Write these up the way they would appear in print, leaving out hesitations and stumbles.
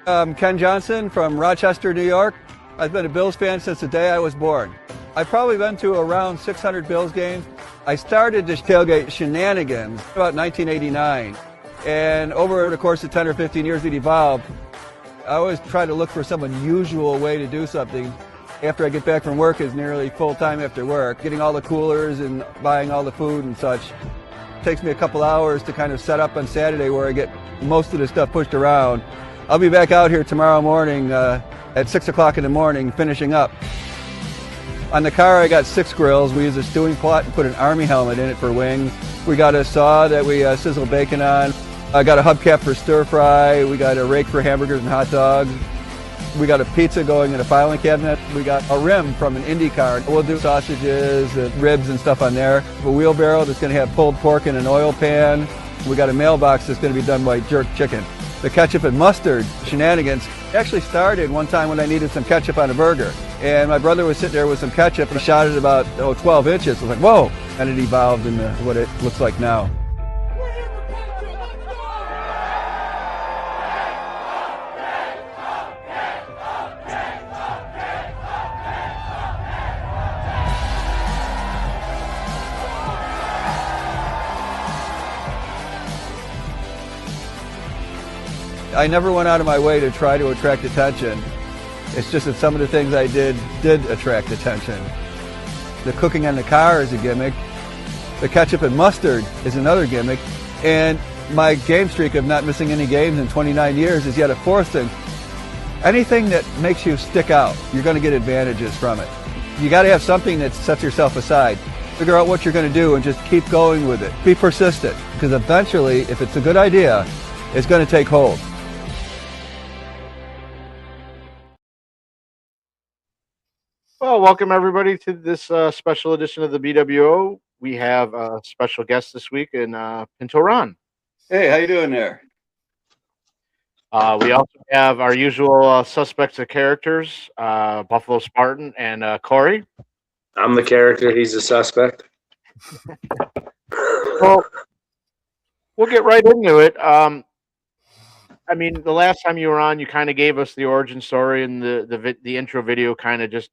I'm Ken Johnson from Rochester, New York. I've been a Bills fan since the day I was born. I've probably been to around 600 Bills games. I started this tailgate shenanigans about 1989. And over the course of 10 or 15 years it evolved. I always try to look for some unusual way to do something. After I get back from work is nearly full time after work. Getting all the coolers and buying all the food and such. It takes me a couple hours to kind of set up on Saturday where I get most of the stuff pushed around. I'll be back out here tomorrow morning at 6 o'clock in the morning finishing up. On the car I got 6 grills. We use a stewing pot and put an Army helmet in it for wings. We got a saw that we sizzle bacon on. I got a hubcap for stir fry. We got a rake for hamburgers and hot dogs. We got a pizza going in a filing cabinet. We got a rim from an Indy car. We'll do sausages and ribs and stuff on there. A wheelbarrow that's going to have pulled pork in an oil pan. We got a mailbox that's going to be done by jerk chicken. The ketchup and mustard shenanigans actually started one time when I needed some ketchup on a burger. And my brother was sitting there with some ketchup and shot it about 12 inches. I was like, whoa! And it evolved into what it looks like now. I never went out of my way to try to attract attention. It's just that some of the things I did attract attention. The cooking on the car is a gimmick. The ketchup and mustard is another gimmick. And my game streak of not missing any games in 29 years is yet a fourth thing. Anything that makes you stick out, you're going to get advantages from it. You got to have something that sets yourself aside. Figure out what you're going to do and just keep going with it. Be persistent, because eventually, if it's a good idea, it's going to take hold. Well, welcome everybody to this special edition of the BWO. We have a special guest this week in Pinto Ron. Hey, how you doing there? We also have our usual suspects of characters, Buffalo Spartan and Corey. I'm the character, he's the suspect. Well, we'll get right into it. I mean, the last time you were on, you kind of gave us the origin story, and the intro video kind of just,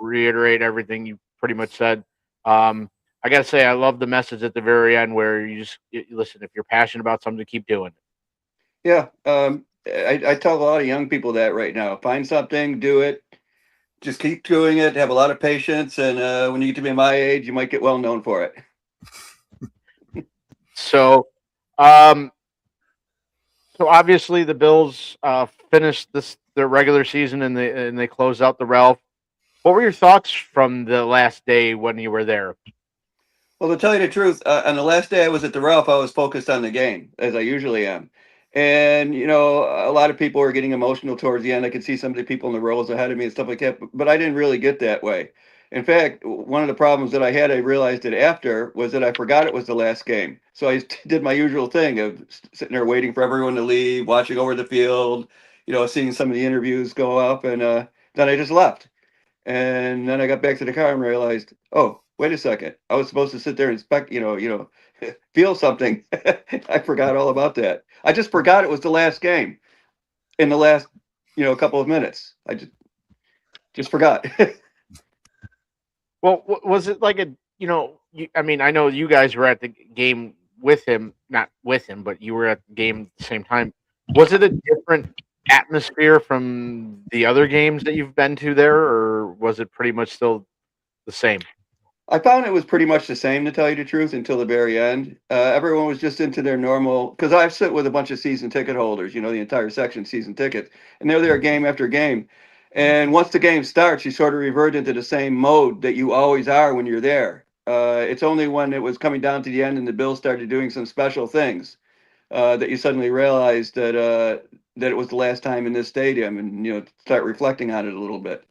reiterate everything you pretty much said. I gotta say, I love the message at the very end where you just listen. If you're passionate about something, keep doing it. Yeah, I tell a lot of young people that right now. Find something, do it. Just keep doing it. Have a lot of patience, and when you get to be my age, you might get well known for it. So obviously the Bills finished their regular season and they closed out the Ralph. What were your thoughts from the last day when you were there? Well, to tell you the truth, on the last day I was at the Ralph, I was focused on the game, as I usually am. And, a lot of people were getting emotional towards the end. I could see some of the people in the rows ahead of me and stuff like that, but I didn't really get that way. In fact, one of the problems that I realized it after, was that I forgot it was the last game. So I did my usual thing of sitting there waiting for everyone to leave, watching over the field, seeing some of the interviews go up, and then I just left. And then I got back to the car and realized, oh, wait a second. I was supposed to sit there and inspect, feel something. I forgot all about that. I just forgot it was the last game in the last, couple of minutes. I just forgot. Well, was it like I mean, I know you guys were at the game with him, not with him, but you were at the game at the same time. Was it a different atmosphere from the other games that you've been to there, or was it pretty much still the same? I found it was pretty much the same, to tell you the truth, until the very end. Everyone was just into their normal, because I sit with a bunch of season ticket holders, the entire section season tickets, and they're there game after game. And once the game starts, you sort of revert into the same mode that you always are when you're there. It's only when it was coming down to the end and the Bills started doing some special things that you suddenly realized that it was the last time in this stadium, and start reflecting on it a little bit.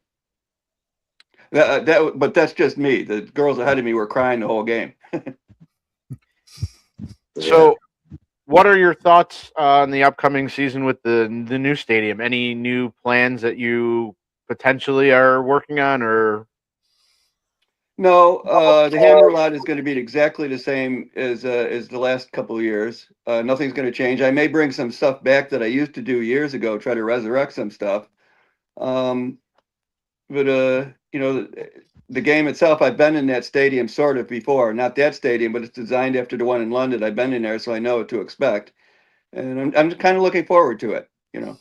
But that's just me. The girls ahead of me were crying the whole game. So, what are your thoughts on the upcoming season with the new stadium? Any new plans that you potentially are working on, or? No, the hammer lot is going to be exactly the same as the last couple of years. Nothing's going to change. I may bring some stuff back that I used to do years ago, try to resurrect some stuff. Um, but you know, the game itself, I've been in that stadium sort of before. Not that stadium, but it's designed after the one in London. I've been in there, so I know what to expect, and I'm kind of looking forward to it. You know,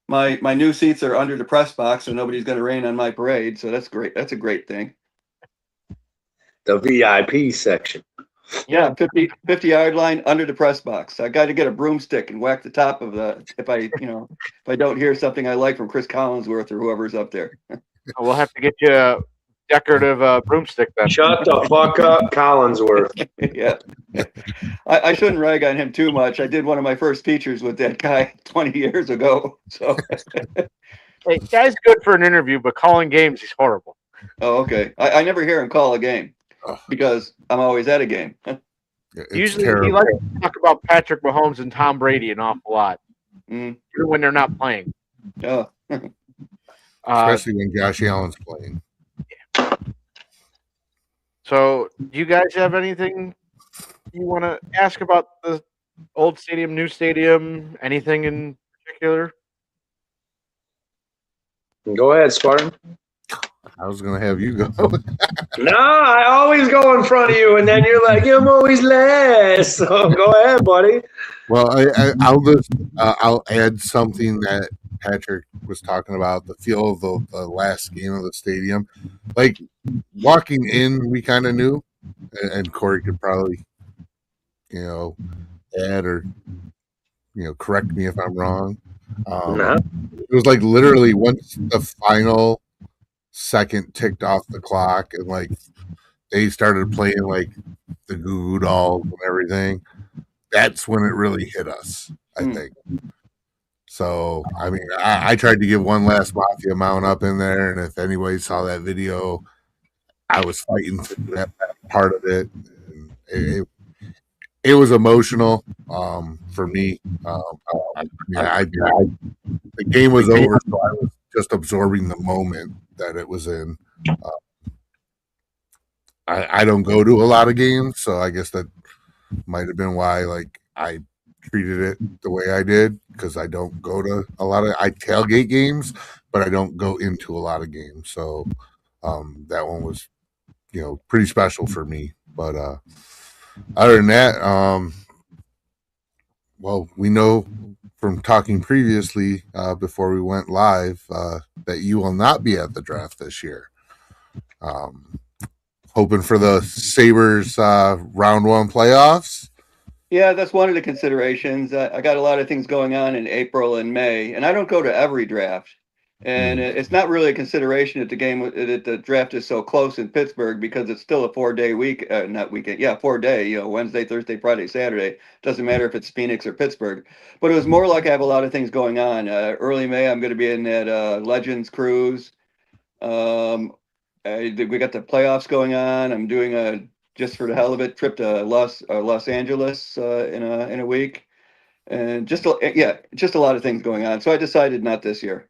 my new seats are under the press box, so nobody's going to rain on my parade. So that's great. That's a great thing. The VIP section. Yeah, 50-yard line under the press box. I got to get a broomstick and whack the top of the if I don't hear something I like from Chris Collinsworth or whoever's up there. We'll have to get you a decorative broomstick then. Shut the fuck up, Collinsworth. Yeah, I shouldn't rag on him too much. I did one of my first features with that guy 20 years ago. So, Hey, guy's good for an interview, but calling games, he's horrible. oh, okay. I never hear him call a game because I'm always at a game. Usually, he likes to talk about Patrick Mahomes and Tom Brady an awful lot, even when they're not playing. Oh. Especially when Josh Allen's playing. So, do you guys have anything you want to ask about the old stadium, new stadium, anything in particular? Go ahead, Spartan. I was going to have you go. No, I always go in front of you, and then you're like, I'm always last. So go ahead, buddy. Well, I'll add something that Patrick was talking about, the feel of the last game of the stadium. Like, walking in, we kind of knew, and Corey could probably, add or, correct me if I'm wrong. It was like literally once the final second ticked off the clock and like they started playing like the Goo Goo Dolls and everything, that's when it really hit us, I think. So, I mean, I tried to give one last Mafia mount up in there, and if anybody saw that video, I was fighting through that part of it. And it was emotional for me. The game was over, so I was just absorbing the moment that it was in. I don't go to a lot of games, so I guess that might have been why like I treated it the way I did, because I don't go to a lot of I tailgate games, but I don't go into a lot of games. So that one was pretty special for me. But other than that, well, we know from talking previously before we went live that you will not be at the draft this year. Hoping for the Sabres round one playoffs. Yeah, that's one of the considerations. I got a lot of things going on in April and May, and I don't go to every draft. And it's not really a consideration that the draft is so close in Pittsburgh, because it's still a 4-day week, not weekend. Yeah, 4-day, Wednesday, Thursday, Friday, Saturday. Doesn't matter if it's Phoenix or Pittsburgh. But it was more like I have a lot of things going on. Early May, I'm going to be in that Legends cruise. We got the playoffs going on. I'm doing a just for the hell of it trip to Los Angeles in a week, and just a lot of things going on. So I decided not this year.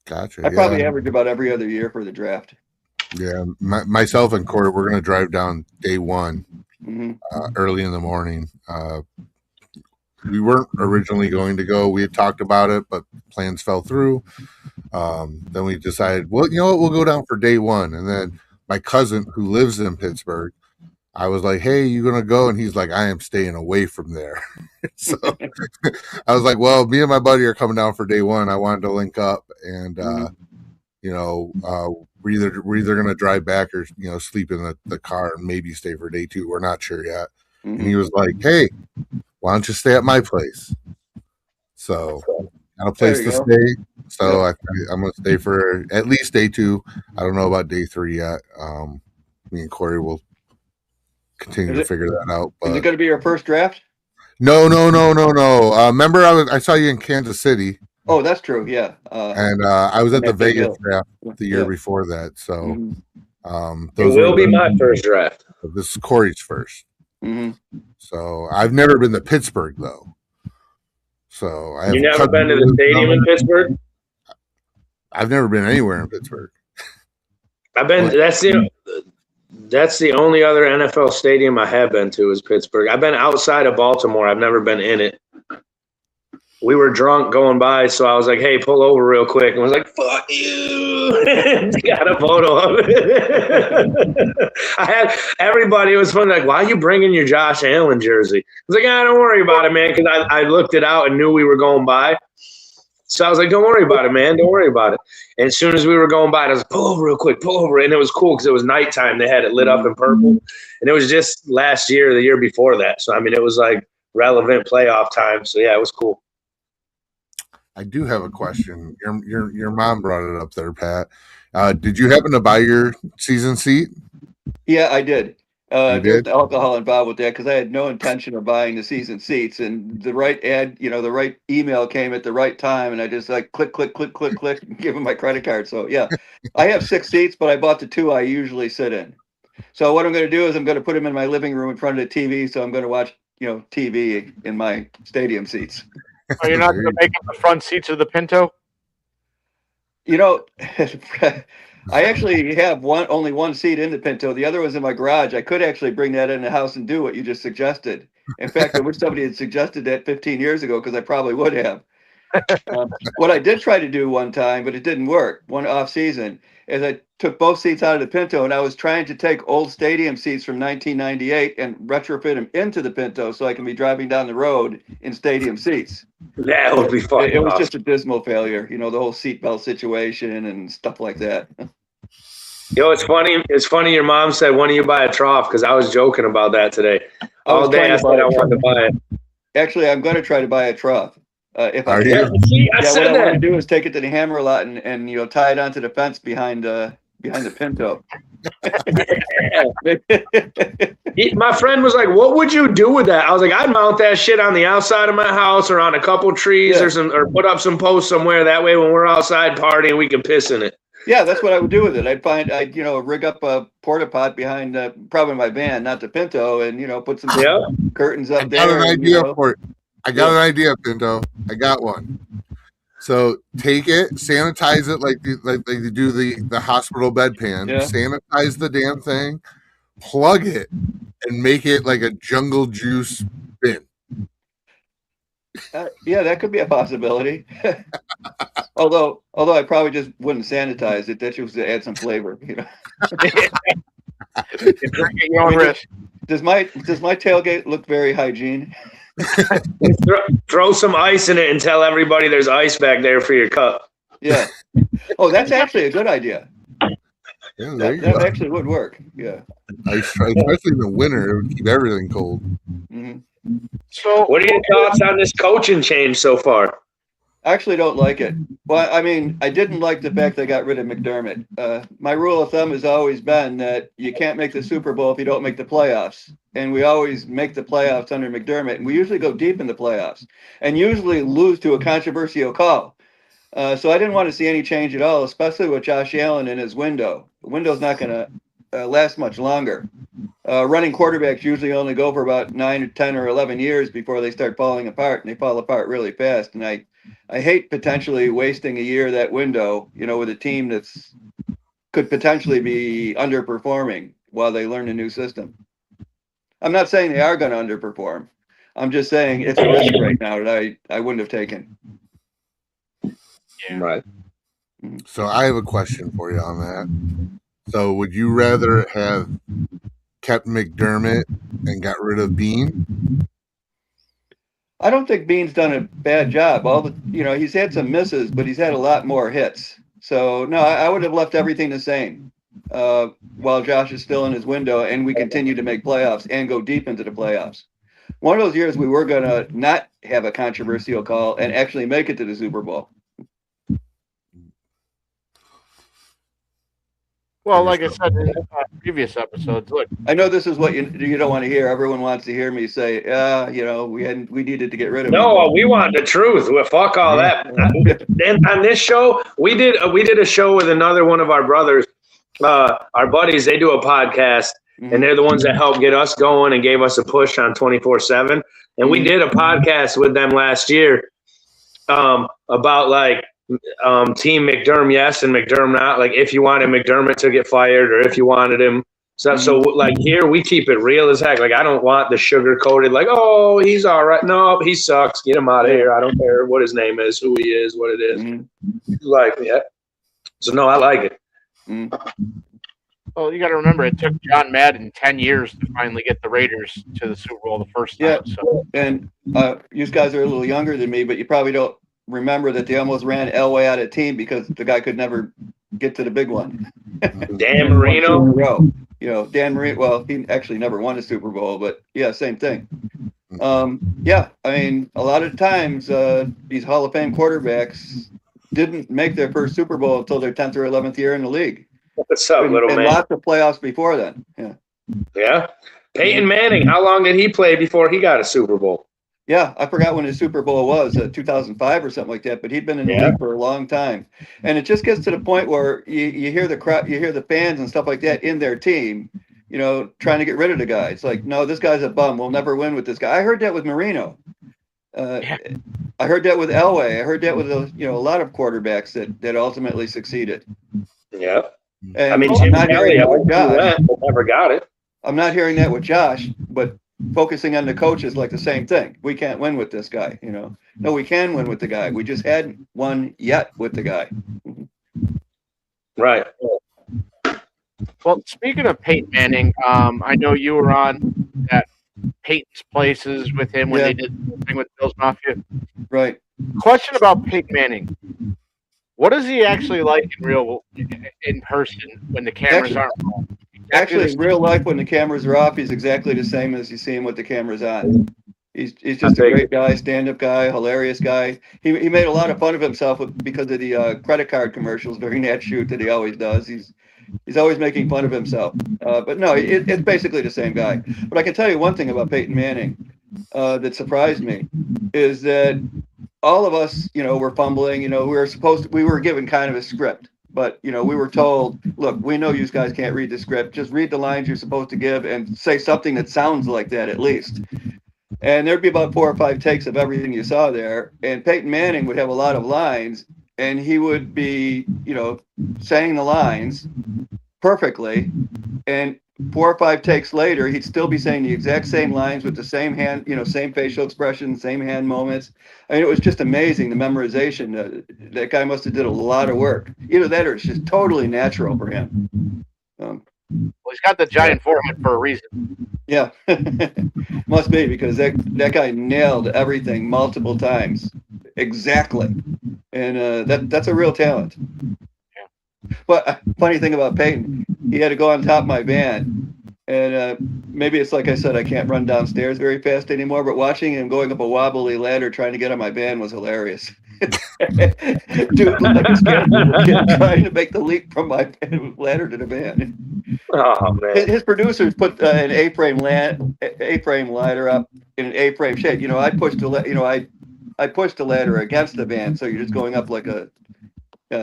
Gotcha. I probably average about every other year for the draft. Yeah, myself and Corey, we're going to drive down day one early in the morning. We weren't originally going to go. We had talked about it, but plans fell through. Then we decided, well, you know what? We'll go down for day one. And then my cousin, who lives in Pittsburgh, I was like, hey, you going to go? And he's like, I am staying away from there. So I was like, well, me and my buddy are coming down for day one. I wanted to link up and, we're either going to drive back or, sleep in the car and maybe stay for day two. We're not sure yet. And he was like, hey, why don't you stay at my place? So got a place to stay. So I'm going to stay for at least day two. I don't know about day three yet. Me and Corey will continue to figure that out. But is it going to be your first draft? No. Remember, I saw you in Kansas City. Oh, that's true. Yeah. And I was at the Vegas draft the year before that. So it will be my first draft. This is Corey's first. So I've never been to Pittsburgh though. So you never been to the stadium in Pittsburgh? I've never been anywhere in Pittsburgh. I've been. That's That's the only other NFL stadium I have been to is Pittsburgh. I've been outside of Baltimore. I've never been in it. We were drunk going by, so I was like, hey, pull over real quick. And I was like, fuck you. Got a photo of it. I had everybody, it was fun, like, why are you bringing your Josh Allen jersey? I was like, don't worry about it, man, because I looked it out and knew we were going by. So I was like, don't worry about it, man. Don't worry about it. And as soon as we were going by, I was like, pull over real quick, pull over. And it was cool because it was nighttime. They had it lit up in purple. And it was just last year, the year before that. So, I mean, it was like relevant playoff time. So, yeah, it was cool. I do have a question. Your mom brought it up there, Pat. Did you happen to buy your season seat? Yeah, I did. You There's did? alcohol involved with that because I had no intention of buying the season seats, and the right ad, the right email came at the right time, and I just like click, and give them my credit card. So yeah, I have 6 seats, but I bought the 2 I usually sit in. So what I'm going to do is I'm going to put them in my living room in front of the TV. So I'm going to watch, TV in my stadium seats. Are you not going to make up the front seats of the Pinto? I actually have only one seat in the Pinto. The other was in my garage. I could actually bring that in the house and do what you just suggested. In fact, I wish somebody had suggested that 15 years ago because I probably would have. What I did try to do one time, but it didn't work, one off season, is I took both seats out of the Pinto and I was trying to take old stadium seats from 1998 and retrofit them into the Pinto so I can be driving down the road in stadium seats. That would be fun. It was just a dismal failure, the whole seatbelt situation and stuff like that. It's funny. It's funny your mom said, why don't you buy a trough? Because I was joking about that today. All day I said I wanted to buy it. Actually, I'm going to try to buy a trough. If I can. What I want to do is take it to the hammer lot and tie it onto the fence behind the Pinto. My friend was like, what would you do with that? I was like, I'd mount that shit on the outside of my house or on a couple trees or put up some posts somewhere. That way when we're outside partying, we can piss in it. Yeah, that's what I would do with it. I'd rig up a porta pot behind probably my van, not the Pinto, and put some curtains up there. I got an idea for it. I got an idea, Pinto. I got one. So take it, sanitize it like they do the hospital bedpan. Yeah. Sanitize the damn thing, plug it, and make it like a jungle juice bin. Yeah, that could be a possibility. although I probably just wouldn't sanitize it. That just add some flavor. Drink at your own risk. Does my tailgate look very hygiene? Throw some ice in it and tell everybody there's ice back there for your cup. Yeah. Oh, that's actually a good idea. Yeah, that actually would work. Yeah. Especially in the winter, it would keep everything cold. Mm-hmm. So, what are your thoughts on this coaching change so far? I actually don't like it. Well, I mean, I didn't like the fact they got rid of McDermott. My rule of thumb has always been that you can't make the Super Bowl if you don't make the playoffs. And we always make the playoffs under McDermott. And we usually go deep in the playoffs and usually lose to a controversial call. So I didn't want to see any change at all, especially with Josh Allen in his window. The window's not going to last much longer. Running quarterbacks usually only go for about 9 or 10 or 11 years before they start falling apart, and they fall apart really fast. And I hate potentially wasting a year of that window, with a team that's could potentially be underperforming while they learn a new system. I'm not saying they are going to underperform. I'm just saying it's a risk right now that I wouldn't have taken. Yeah. Right. So I have a question for you on that. So would you rather have kept McDermott and got rid of Bean? I don't think Bean's done a bad job. He's had some misses, but he's had a lot more hits. So no, I would have left everything the same while Josh is still in his window and we continue to make playoffs and go deep into the playoffs. One of those years we were going to not have a controversial call and actually make it to the Super Bowl. Well, like I said in previous episodes, look. I know this is what you don't want to hear. Everyone wants to hear me say, we needed to get rid of him. No, we want the truth. Well, fuck all that. And on this show, we did a show with another one of our brothers, our buddies. They do a podcast, and they're the ones that helped get us going and gave us a push on 24/7. And we did a podcast with them last year about like. Team McDermott, yes, and McDermott not. Like if you wanted McDermott to get fired or if you wanted him So like here we keep it real as heck. Like I don't want the sugar coated. Like, oh, he's all right. No, he sucks. Get him out of here. I don't care what his name is, who he is, what it is. Like, yeah. So no, I like it. Well, you got to remember, it took John Madden 10 years to finally get the Raiders to the Super Bowl the first time. Yeah, so. And you guys are a little younger than me, but you probably don't remember that they almost ran Elway out of the team because the guy could never get to the big one. Dan Marino. You know, Dan Marino. Well, he actually never won a Super Bowl, but yeah, same thing. Yeah, I mean, a lot of times these Hall of Fame quarterbacks didn't make their first Super Bowl until their 10th or 11th year in the league. What's up, little man? And lots of playoffs before then. Yeah. Yeah. Peyton Manning, how long did he play before he got a Super Bowl? Yeah, I forgot when his Super Bowl was, 2005 or something like that. But he'd been in the league for a long time, and it just gets to the point where you hear the crowd, you hear the fans and stuff like that in their team, you know, trying to get rid of the guy. It's like, no, this guy's a bum. We'll never win with this guy. I heard that with Marino. I heard that with Elway. I heard that with a lot of quarterbacks that ultimately succeeded. Yeah. And I mean, I'm not hearing that with Josh. Never got it. I'm not hearing that with Josh, but focusing on the coach is like the same thing. We can't win with this guy, you know. No, we can win with the guy. We just hadn't won yet with the guy. Right. Well, speaking of Peyton Manning, I know you were on at Peyton's Places with him when they did the thing with Bill's Mafia. Right. Question about Peyton Manning. What is he actually like in person when the cameras aren't on? Actually, in real life, when the cameras are off, he's exactly the same as you see him with the cameras on. He's just a great guy, stand-up guy, hilarious guy. He made a lot of fun of himself because of the credit card commercials during that shoot that he always does. He's always making fun of himself. But no, it's basically the same guy. But I can tell you one thing about Peyton Manning that surprised me is that all of us, were fumbling. We were given kind of a script, but we were told, look, we know you guys can't read the script. Just read the lines you're supposed to give and say something that sounds like that at least. And there'd be about 4 or 5 takes of everything you saw there. And Peyton Manning would have a lot of lines, and he would be, saying the lines perfectly. And 4 or 5 takes later, he'd still be saying the exact same lines with the same hand, same facial expression, same hand moments. I mean, it was just amazing, the memorization. That guy must have did a lot of work. Either that or it's just totally natural for him. Well, he's got the giant forehead for a reason. Yeah, must be, because that guy nailed everything multiple times. Exactly. And that's a real talent. But funny thing about Peyton, he had to go on top of my van, and maybe it's like I said, I can't run downstairs very fast anymore, but watching him going up a wobbly ladder trying to get on my van was hilarious. Dude, like a scared little kid trying to make the leap from my ladder to the van. Oh man! His producers put an A-frame ladder up in an A-frame shape. I pushed the ladder against the van, so you're just going up like a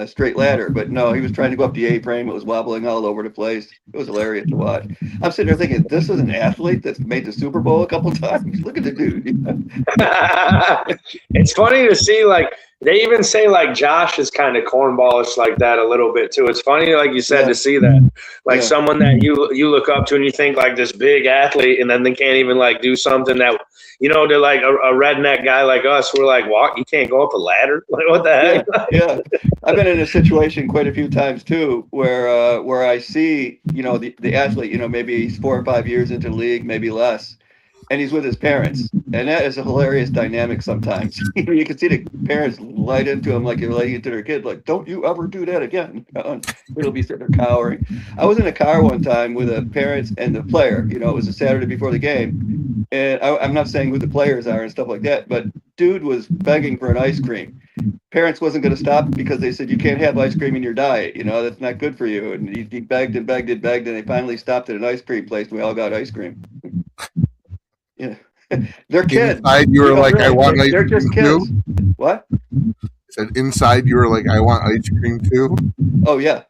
straight ladder. But no, he was trying to go up the A-frame. It was wobbling all over the place. It was hilarious to watch. I'm sitting there thinking, this is an athlete that's made the Super Bowl a couple times. Look at the dude. It's funny to see, like, they even say, like, Josh is kind of cornballish like that a little bit, too. It's funny, like you said, to see that. Like, someone that you look up to and you think, like, this big athlete, and then they can't even, like, do something that, they're like a redneck guy like us. We're like, walk, you can't go up a ladder? Like, what the heck? Yeah. I've been in a situation quite a few times, too, where I see, the athlete, maybe he's 4 or 5 years into the league, maybe less, and he's with his parents. And that is a hilarious dynamic sometimes. You can see the parents light into him like you're lighting into their kid, like, don't you ever do that again. It'll be sort of cowering. I was in a car one time with the parents and the player. It was a Saturday before the game. And I'm not saying who the players are and stuff like that, but dude was begging for an ice cream. Parents wasn't going to stop because they said, you can't have ice cream in your diet. That's not good for you. And he begged and begged and begged, and they finally stopped at an ice cream place. And we all got ice cream. Yeah. They're kids. Inside, you were like, I want ice cream just kids. Too? What? I said inside, you were like, I want ice cream too. Oh, yeah.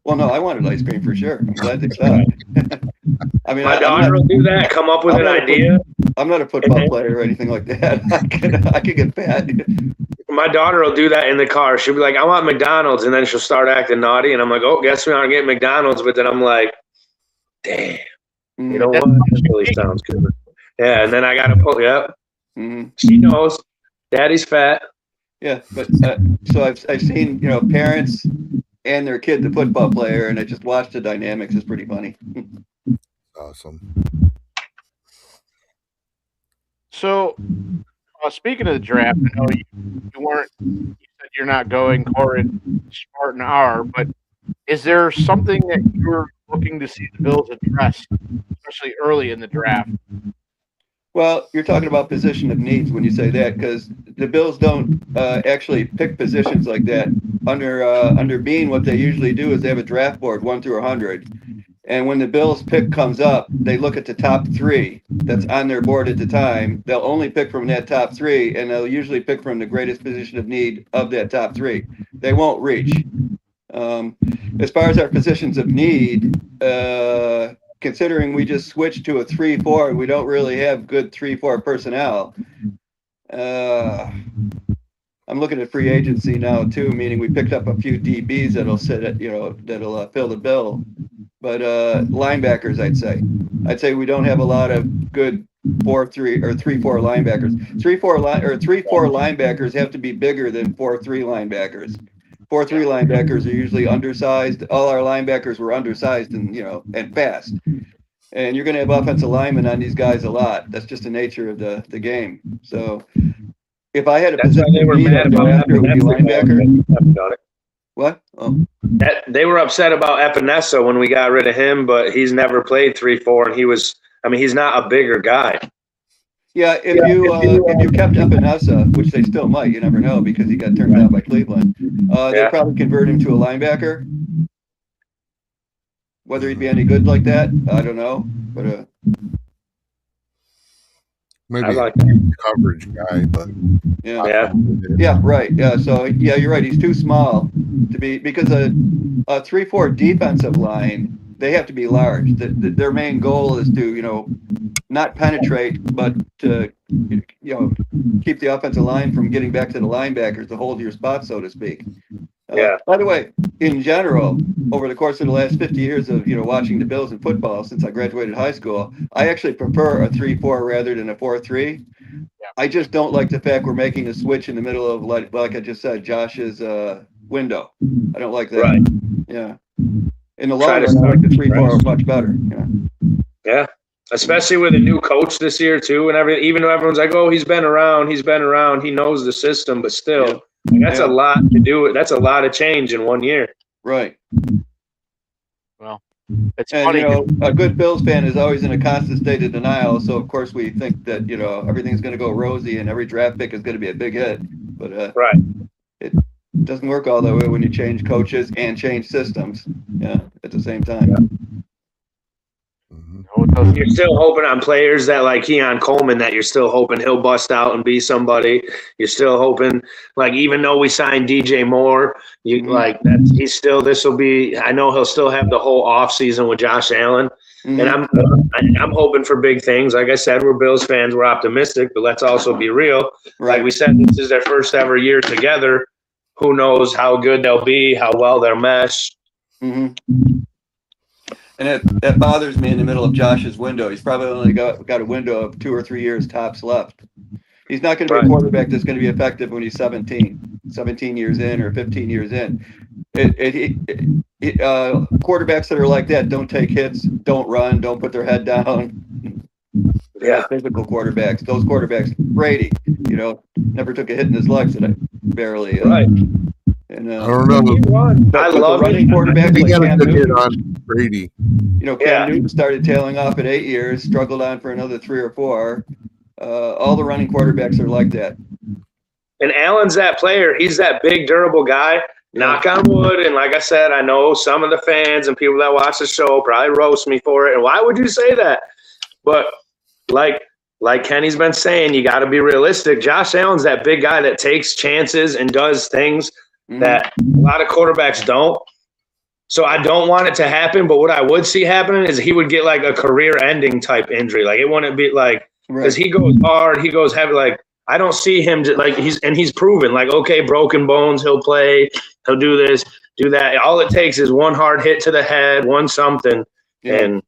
Well, no, I wanted ice cream for sure. I'm glad they stopped. I mean, my daughter will do that, come up with an idea. I'm not a football player or anything like that. I can get fat. My daughter will do that in the car. She'll be like, I want McDonald's, and then she'll start acting naughty, and I'm like, oh, guess we aren't getting McDonald's. But then I'm like, damn. Mm-hmm. You know what? That really sounds good. Yeah, and then I got to pull. Yep. Mm-hmm. She knows. Daddy's fat. Yeah, but so I've seen parents and their kid, the football player, and I just watched the dynamics. It's pretty funny. Awesome. So, speaking of the draft, I know you weren't. You said you're not going. Corin, Smart, and R. But is there something that you're looking to see the Bills address, especially early in the draft? Well, you're talking about position of needs when you say that, because the Bills don't actually pick positions like that. Under Bean, what they usually do is they have a draft board 1 through 100, and when the Bills pick comes up, they look at the top 3 that's on their board at the time. They'll only pick from that top 3, and they'll usually pick from the greatest position of need of that top 3. They won't reach. As far as our positions of need, considering we just switched to a 3-4, we don't really have good 3-4 personnel. I'm looking at free agency now too, meaning we picked up a few DBs that'll sit at, that'll fill the bill. But linebackers, I'd say we don't have a lot of good 4-3 or 3-4 linebackers. 3-4 linebackers have to be bigger than 4-3 linebackers. 4-3 linebackers are usually undersized. All our linebackers were undersized and fast. And you're going to have offensive linemen on these guys a lot. That's just the nature of the game. So if I had a position of need on the after, it would be linebacker. What? Oh. They were upset about Epinesa when we got rid of him, but he's never played 3-4, and he's not a bigger guy. Yeah, if you kept Epinesa, which they still might, you never know because he got turned down by Cleveland, they'd probably convert him to a linebacker. Whether he'd be any good like that, I don't know. But maybe like a coverage guy, but yeah, right. Yeah, so you're right. He's too small to be, because a 3-4 defensive line, they have to be large. Their main goal is to not penetrate, but to keep the offensive line from getting back to the linebackers to hold your spot, so to speak. By the way, in general, over the course of the last 50 years of watching the Bills in football since I graduated high school, I actually prefer a 3-4 rather than a 4-3. I just don't like the fact we're making a switch in the middle of, like I just said, Josh's window. I don't like that. Right. Yeah. In the long run, I like the 3-4 much better. Yeah. Especially with a new coach this year too, and everything. Even though everyone's like, "Oh, he's been around, he knows the system," but still, that's a lot to do. That's a lot of change in 1 year. Right. Well, it's funny. A good Bills fan is always in a constant state of denial. So of course we think that everything's going to go rosy and every draft pick is going to be a big hit. But it doesn't work all that way when you change coaches and change systems. At the same time. You're still hoping on players that like Keon Coleman, that you're still hoping he'll bust out and be somebody. You're still hoping, like, even though we signed DJ Moore, he's still, this will be, I know he'll still have the whole off season with Josh Allen. And I'm hoping for big things. Like I said, we're Bills fans, we're optimistic, but let's also be real. Right. Like we said, this is their first ever year together. Who knows how good they'll be, how well they'll mesh. And that bothers me in the middle of Josh's window. He's probably only got a window of 2 or 3 years tops left. He's not going to be a quarterback that's going to be effective when he's 17 years in or 15 years in. Quarterbacks that are like that don't take hits, don't run, don't put their head down. Physical quarterbacks. Those quarterbacks, Brady, never took a hit in his legs, and barely. And, I don't know. I love running quarterbacks. He like got a Cam good hit Newton. on Brady. Cam Newton started tailing off at 8 years, struggled on for another 3 or 4. All the running quarterbacks are like that. And Allen's that player. He's that big, durable guy. Knock on wood. And like I said, I know some of the fans and people that watch the show probably roast me for it. And why would you say that? But like Kenny's been saying, you got to be realistic. Josh Allen's that big guy that takes chances and does things that a lot of quarterbacks don't. So I don't want it to happen, but what I would see happening is he would get like a career-ending type injury. Like, it wouldn't be like, because he goes hard, he goes heavy. Like, I don't see him like he's proven, like, okay, broken bones, he'll play, he'll do this, do that. All it takes is one hard hit to the head, one something, Yeah. And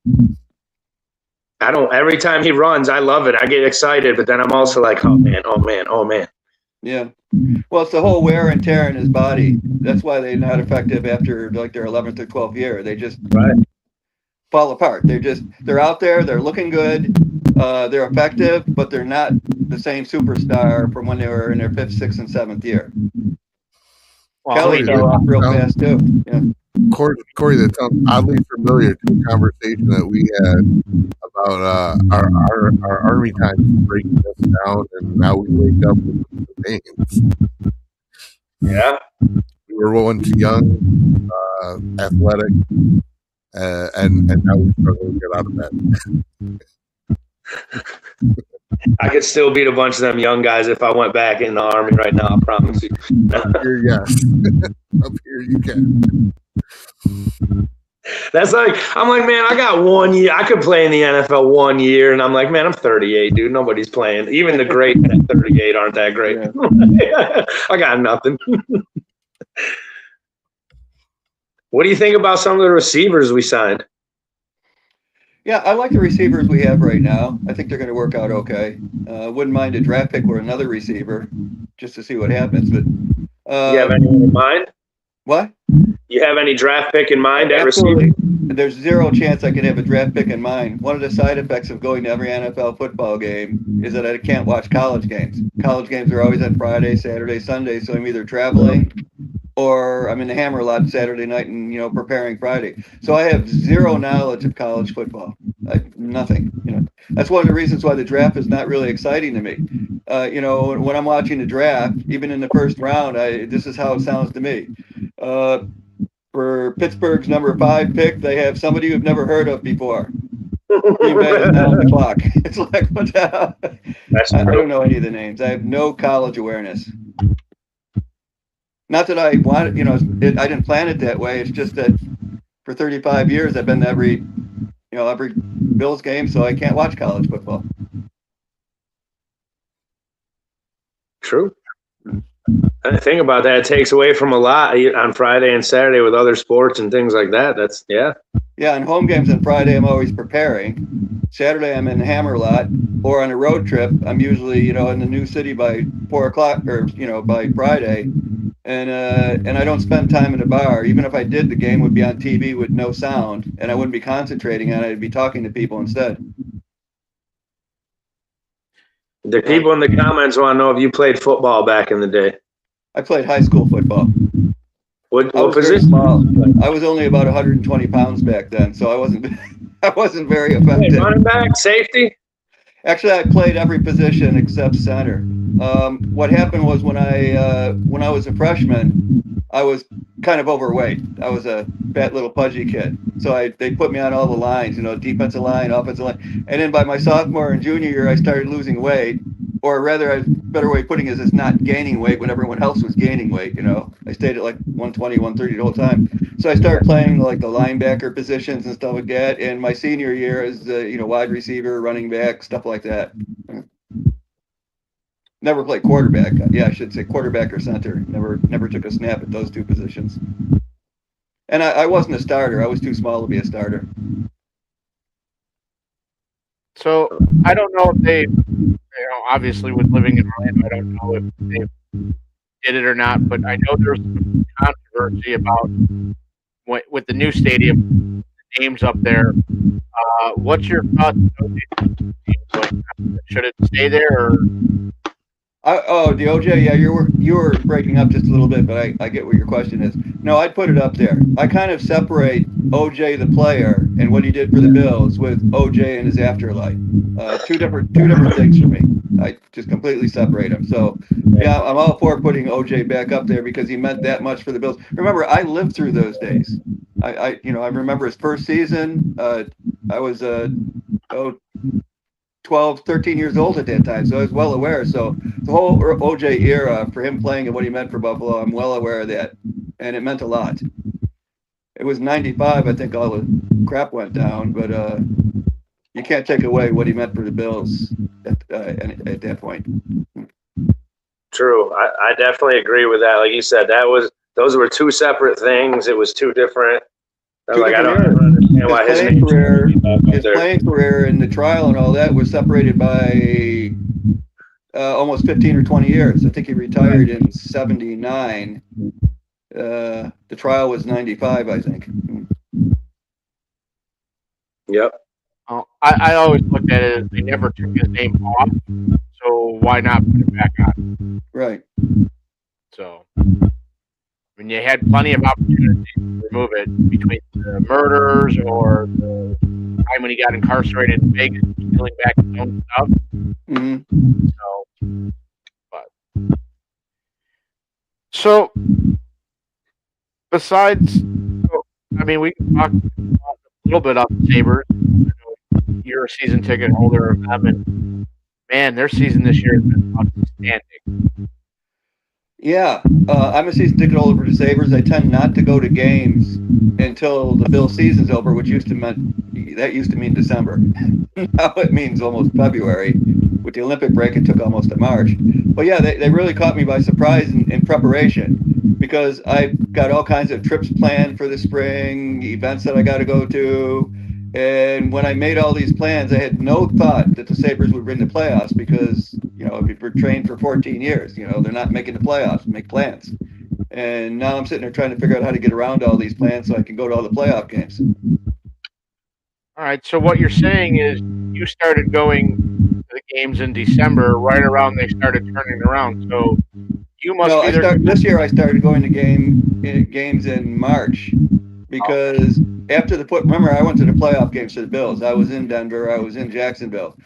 every time he runs, I love it. I get excited, but then I'm also like, oh man, oh man, oh man. Yeah. Well, it's the whole wear and tear in his body. That's why they're not effective after like their 11th or 12th year. They just fall apart. They're out there, they're looking good, they're effective, but they're not the same superstar from when they were in their 5th, 6th, and 7th year. Well, Kelly fell off real fast too. Yeah. Corey, that sounds oddly familiar to a conversation that we had about our army time breaking us down, and now we wake up with the names. Yeah. We were once young, athletic, and now we struggle to get out of bed. I could still beat a bunch of them young guys if I went back in the Army right now, I promise you. Up here, yes. Up here, you can. That's like, I'm like, man, I got 1 year. I could play in the NFL 1 year, and I'm like, man, I'm 38, dude. Nobody's playing. Even the great at 38 aren't that great. Yeah. I got nothing. What do you think about some of the receivers we signed? Yeah, I like the receivers we have right now. I think they're going to work out okay. Wouldn't mind a draft pick or another receiver just to see what happens. But You have anyone in mind? what? You have any draft pick in mind at Absolutely. receiver? There's zero chance I can have a draft pick in mind. One of the side effects of going to every NFL football game is that I can't watch college games. College games are always on Friday, Saturday, Sunday, so I'm either traveling or I'm in the Hammer lot Saturday night and preparing Friday. So I have zero knowledge of college football. Nothing. That's one of the reasons why the draft is not really exciting to me. When I'm watching the draft, even in the first round, this is how it sounds to me. For Pittsburgh's number 5 pick, they have somebody you've never heard of before. Green Bay is now on the clock. It's like, what the hell? I don't know any of the names. I have no college awareness. Not that I wanted, I didn't plan it that way. It's just that for 35 years I've been to every Bills game, so I can't watch college football. True. I think about that. It takes away from a lot on Friday and Saturday with other sports and things like that. Yeah, and home games on Friday I'm always preparing. Saturday I'm in the Hammer lot, or on a road trip I'm usually in the new city by 4 o'clock or by Friday, and I don't spend time in a bar. Even if I did, the game would be on TV with no sound, and I wouldn't be concentrating on it. I'd be talking to people instead. The people in the comments want to know if you played football back in the day. I played high school football. What I was very position? small. I was only about 120 pounds back then, so I wasn't very effective. Hey, running back, safety? Actually, I played every position except center. What happened was when I was a freshman, I was kind of overweight. I was a fat little pudgy kid. So they put me on all the lines, defensive line, offensive line. And then by my sophomore and junior year, I started losing weight. Or rather, a better way of putting it is not gaining weight when everyone else was gaining weight. I stayed at like 120, 130 the whole time. So I started playing like the linebacker positions and stuff like that. And my senior year is wide receiver, running back, stuff like that. Never played quarterback. Yeah, I should say quarterback or center. Never took a snap at those two positions. And I wasn't a starter. I was too small to be a starter. So I don't know if they, obviously with living in Orlando, I don't know if they did it or not, but I know there's some controversy about with the new stadium, the names up there. What's your thoughts? Should it stay there or? The OJ, yeah, you were breaking up just a little bit, but I get what your question is. No, I'd put it up there. I kind of separate OJ the player and what he did for the Bills with OJ and his afterlife. Two different things for me. I just completely separate them. So yeah, I'm all for putting OJ back up there because he meant that much for the Bills. Remember, I lived through those days. I remember his first season. I was 12, 13 years old at that time, so I was well aware. So the whole OJ era, for him playing and what he meant for Buffalo, I'm well aware of that, and it meant a lot. It was 95, I think all the crap went down, but you can't take away what he meant for the Bills at that point. True. I definitely agree with that. Like you said, those were two separate things. It was two different I'm like, I don't understand why his playing career in the trial and all that was separated by almost 15 or 20 years. I think he retired in 79. The trial was 95, I think. Yep. I always looked at it as they never took his name off, so why not put it back on? Right. So, I mean, you had plenty of opportunities to remove it between the murders or the time when he got incarcerated in Vegas, stealing back his own stuff. Mm-hmm. So, besides, I mean, we can talk a little bit about the Sabres. You're a season ticket holder of them, and man, their season this year has been outstanding. Yeah, I'm a season ticket holder for the Sabres. I tend not to go to games until the Bill season's over, which used to mean December. Now it means almost February. With the Olympic break, it took almost to March. But yeah, they really caught me by surprise in preparation, because I've got all kinds of trips planned for the spring, events that I got to go to. And when I made all these plans, I had no thought that the Sabres would win the playoffs, because, we've been trained for 14 years. They're not making the playoffs, make plans. And now I'm sitting there trying to figure out how to get around all these plans so I can go to all the playoff games. All right, so what you're saying is you started going to the games in December, right around they started turning around. So you must be there. This year I started going to games in March, because after remember, I went to the playoff games for the Bills. I was in Denver, I was in Jacksonville.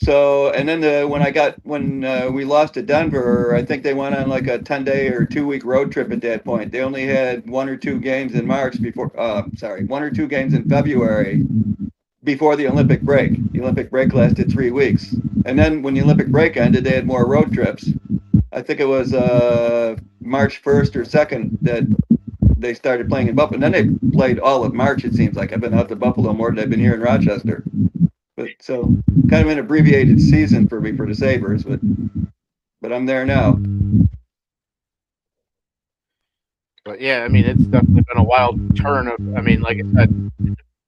So, and then when we lost to Denver, I think they went on like a 10-day or 2-week road trip at that point. They only had 1 or 2 games in March 1 or 2 games in February before the Olympic break. The Olympic break lasted 3 weeks. And then when the Olympic break ended, they had more road trips. I think it was March 1st or 2nd that they started playing in Buffalo. And then they played all of March, it seems like. I've been out to Buffalo more than I've been here in Rochester. So kind of an abbreviated season for me for the Sabres, but I'm there now. But yeah, I mean, it's definitely been a wild turn of. I mean, like I said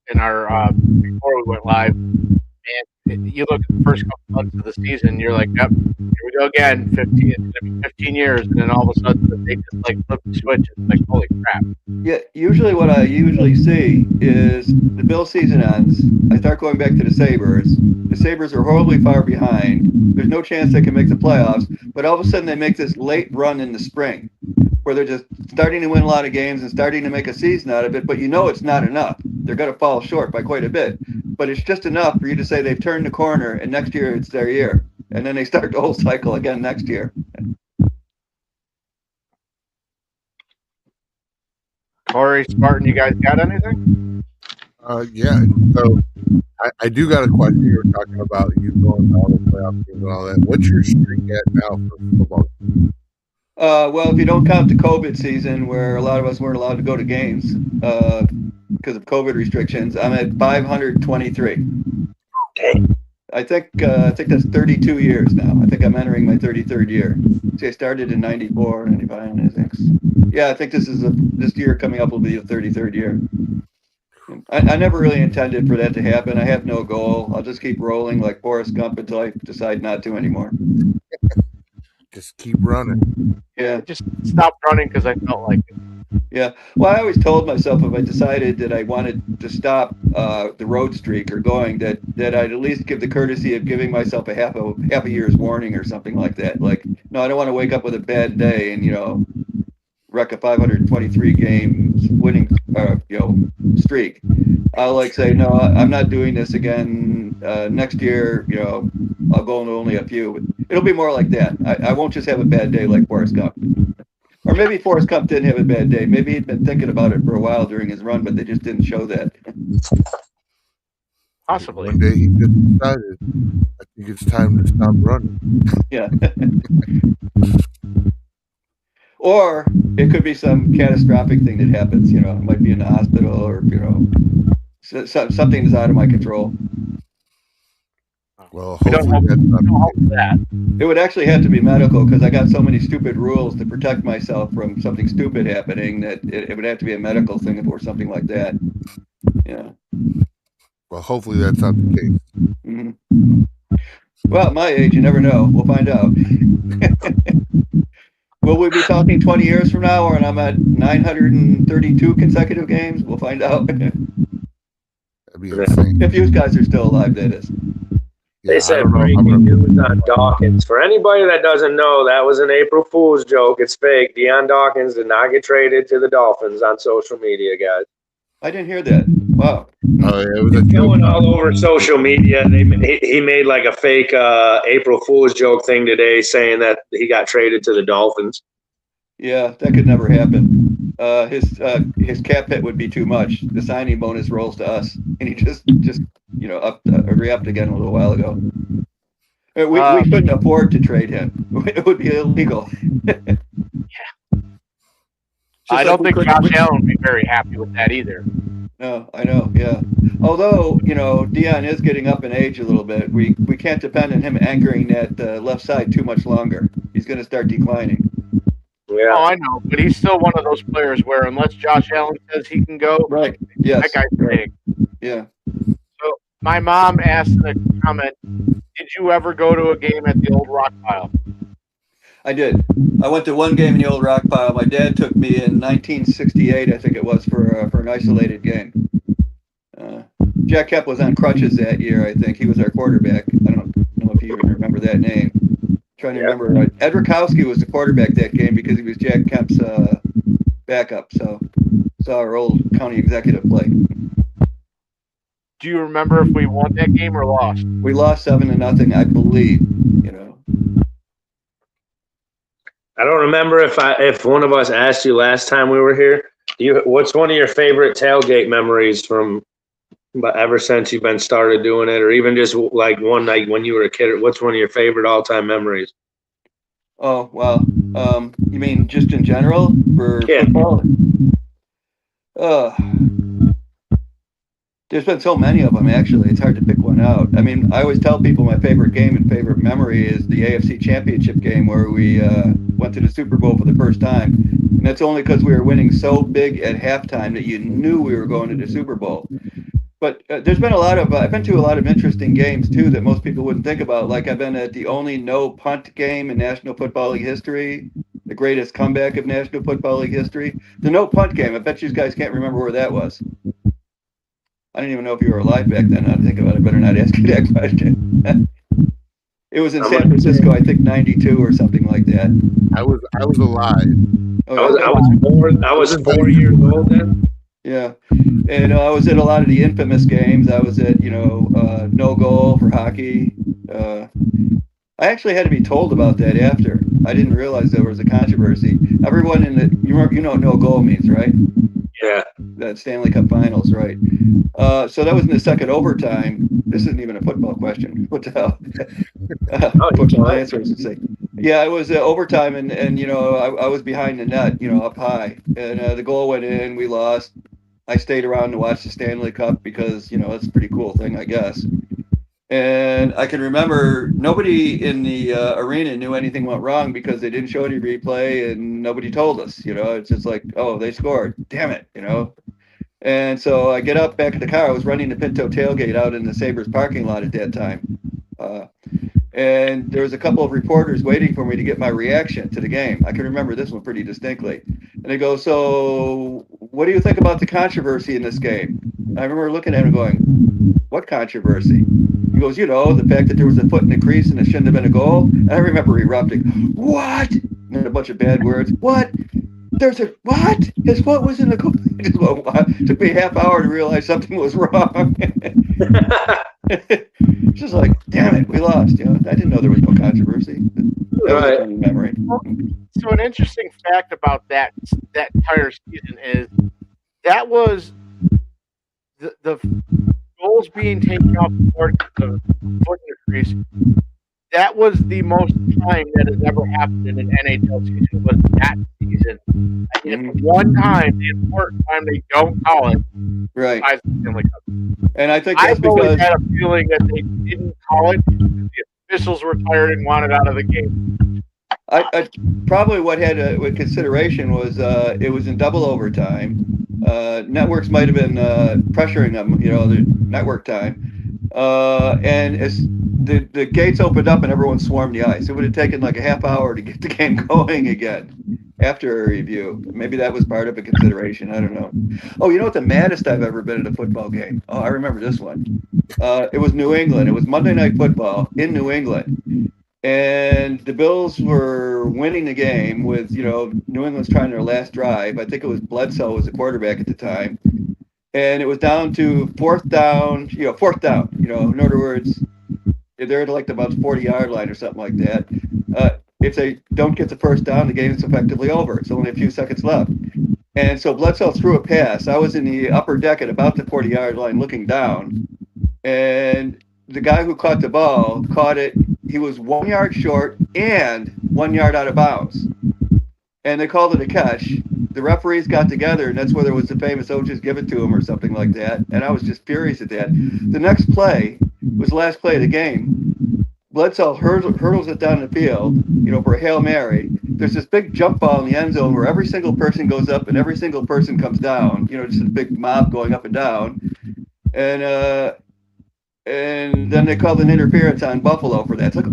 in our before we went live, man, you look at the first couple months of the season, you're like, yep, here we go again. 15 years, and then all of a sudden they just like flip the switch. It's like, holy crap. Yeah, usually what I see is the Bill season ends. I start going back to the Sabres. The Sabres are horribly far behind. There's no chance they can make the playoffs. But all of a sudden they make this late run in the spring, where they're just starting to win a lot of games and starting to make a season out of it. But it's not enough. They're going to fall short by quite a bit. But it's just enough for you to say they've turned the corner, and next year it's their year. And then they start the whole cycle again next year. Corey, Spartan, you guys got anything? Yeah. So I do got a question. You were talking about you going to all the playoff games and all that. What's your streak at now for football? Well, if you don't count the COVID season, where a lot of us weren't allowed to go to games because of COVID restrictions, I'm at 523. Okay. I think that's 32 years now. I think I'm entering my 33rd year. See, I started in 94, 95, 96. Yeah, I think this year coming up will be the 33rd year. I never really intended for that to happen. I have no goal. I'll just keep rolling like Forrest Gump until I decide not to anymore. Just keep running. Yeah. Just stopped running because I felt like it. Yeah. Well, I always told myself if I decided that I wanted to stop the road streak or going, that I'd at least give the courtesy of giving myself a half a year's warning or something like that. Like, no, I don't want to wake up with a bad day and wreck a 523 games winning streak. I'll say no, I'm not doing this again. Next year, I'll go into only a few. It'll be more like that. I won't just have a bad day like Forrest Gump. Or maybe Forrest Gump didn't have a bad day. Maybe he'd been thinking about it for a while during his run, but they just didn't show that. Possibly. One day he just decided, I think it's time to stop running. Yeah. Or it could be some catastrophic thing that happens. It might be in the hospital or, something that's out of my control. Well, We don't hopefully hope, that's we don't hope not for that. It would actually have to be medical because I got so many stupid rules to protect myself from something stupid happening that it would have to be a medical thing if it were something like that. Yeah. well, hopefully that's not the case. Mm-hmm. Well, at my age, you never know. We'll find out. Will we be talking 20 years from now when I'm at 932 consecutive games? We'll find out. That'd be insane. If you guys are still alive, that is. They Yeah, I said don't know. I'm breaking gonna. news on Dawkins. For anybody that doesn't know, that was an April Fool's joke. It's fake. Deion Dawkins did not get traded to the Dolphins on social media, guys. I didn't hear that. Wow. Oh, yeah, it was a It's joke. going all over social media. He made like a fake April Fool's joke thing today, saying that he got traded to the Dolphins. Yeah, that could never happen. His cap hit would be too much. The signing bonus rolls to us, and he just re-upped again a little while ago. We couldn't afford to trade him. It would be illegal. I don't think Josh Allen would be very happy with that either. No, I know. Yeah. Although Deion is getting up in age a little bit, we can't depend on him anchoring that left side too much longer. He's going to start declining. Yeah. Oh, I know, but he's still one of those players where unless Josh Allen says he can go, Right. Yes. that guy's big. Yeah. So my mom asked in a comment, "Did you ever go to a game at the old rock pile?" I did. I went to one game in the old rock pile. My dad took me in 1968, I think it was, for an isolated game. Jack Kepp was on crutches that year, I think. He was our quarterback. I don't know if you even remember that name. Trying to remember. Ed Rakowski was the quarterback that game because he was Jack Kemp's backup. So saw our old county executive play. Do you remember if we won that game or lost? We lost 7-0, I believe. I don't remember if one of us asked you last time we were here. What's one of your favorite tailgate memories from ever since you've been started doing it, or even just like one night when you were a kid? What's one of your favorite all-time memories? Oh, well, you mean just in general for football? There's been so many of them, actually. It's hard to pick one out. I mean, I always tell people my favorite game and favorite memory is the AFC Championship game where we went to the Super Bowl for the first time. And that's only because we were winning so big at halftime that you knew we were going to the Super Bowl. But there's been I've been to a lot of interesting games, too, that most people wouldn't think about. Like I've been at the only no-punt game in National Football League history, the greatest comeback of National Football League history. The no-punt game, I bet you guys can't remember where that was. I didn't even know if you were alive back then. I think about it. Better not ask you that question. It was in San Francisco, I think 92 or something like that. I was alive. Oh, I was 4 years old then. Yeah, and I was at a lot of the infamous games. I was at no goal for hockey. I actually had to be told about that after. I didn't realize there was a controversy. Everyone in the you know what no goal means, right? Yeah. That Stanley Cup Finals, right? So that was in the second overtime. This isn't even a football question. What the hell? Football answers and say, yeah, it was overtime, and I was behind the net, up high, and the goal went in. We lost. I stayed around to watch the Stanley Cup because it's a pretty cool thing, I guess. And I can remember nobody in the arena knew anything went wrong because they didn't show any replay and nobody told us. It's just like, oh, they scored. Damn it, And so I get up back in the car. I was running the Pinto tailgate out in the Sabres parking lot at that time. And there was a couple of reporters waiting for me to get my reaction to the game. I can remember this one pretty distinctly. And they go, so what do you think about the controversy in this game? I remember looking at him going, what controversy? He goes, the fact that there was a foot in the crease and it shouldn't have been a goal. And I remember erupting, what? And a bunch of bad words. What? What? His foot was in the goal. It took me a half hour to realize something was wrong. Just like, damn it, we lost. I didn't know there was no controversy. That was a funny memory. So an interesting fact about that entire season is that was the goals being taken off the foot in the crease. That was the most time that has ever happened in an NHL season was that season. And one time, the important time they don't call it, right? And I think that's I've always had a feeling that they didn't call it officials were tired and wanted out of the game. I probably what had with consideration was it was in double overtime. Networks might have been pressuring them, the network time, and as the gates opened up and everyone swarmed the ice. It would have taken like a half hour to get the game going again after a review. Maybe that was part of a consideration. I don't know. Oh, you know what the maddest I've ever been at a football game? Oh, I remember this one. It was New England. It was Monday Night Football in New England. And the Bills were winning the game with, New England's trying their last drive. I think it was Bledsoe was the quarterback at the time. And it was down to fourth down. In other words, they're at like about the 40-yard line or something like that. If they don't get the first down, the game is effectively over. It's only a few seconds left. And so Bledsoe threw a pass. I was in the upper deck at about the 40-yard line looking down. And the guy who caught the ball caught it. He was 1 yard short and 1 yard out of bounds. And they called it a catch. The referees got together, and that's where there was the famous, "Oh, just give it to him," or something like that. And I was just furious at that. The next play was the last play of the game. Bledsoe hurdles it down the field, for a Hail Mary. There's this big jump ball in the end zone where every single person goes up and every single person comes down, just a big mob going up and down. And then they called an interference on Buffalo for that. It's like,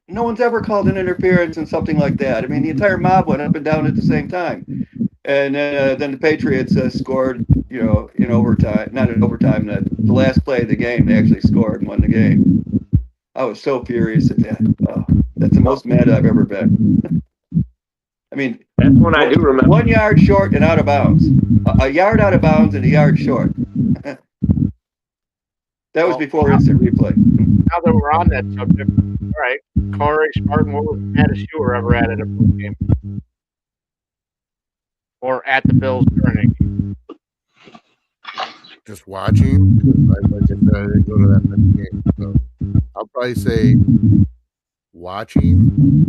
no one's ever called an interference in something like that. I mean, the entire mob went up and down at the same time. And then the Patriots scored, in overtime. Not in overtime, the last play of the game, they actually scored and won the game. I was so furious at that. Oh, that's the most mad I've ever been. I mean, that's one I do remember. 1 yard short and out of bounds. A yard out of bounds and a yard short. That was before instant replay. Now that we're on that subject, all right, Corey, Spartan, what was the maddest you were ever at a Bills game? Or at the Bills during a game? Just watching, because like I said, I didn't go to that many games. So I'll probably say watching.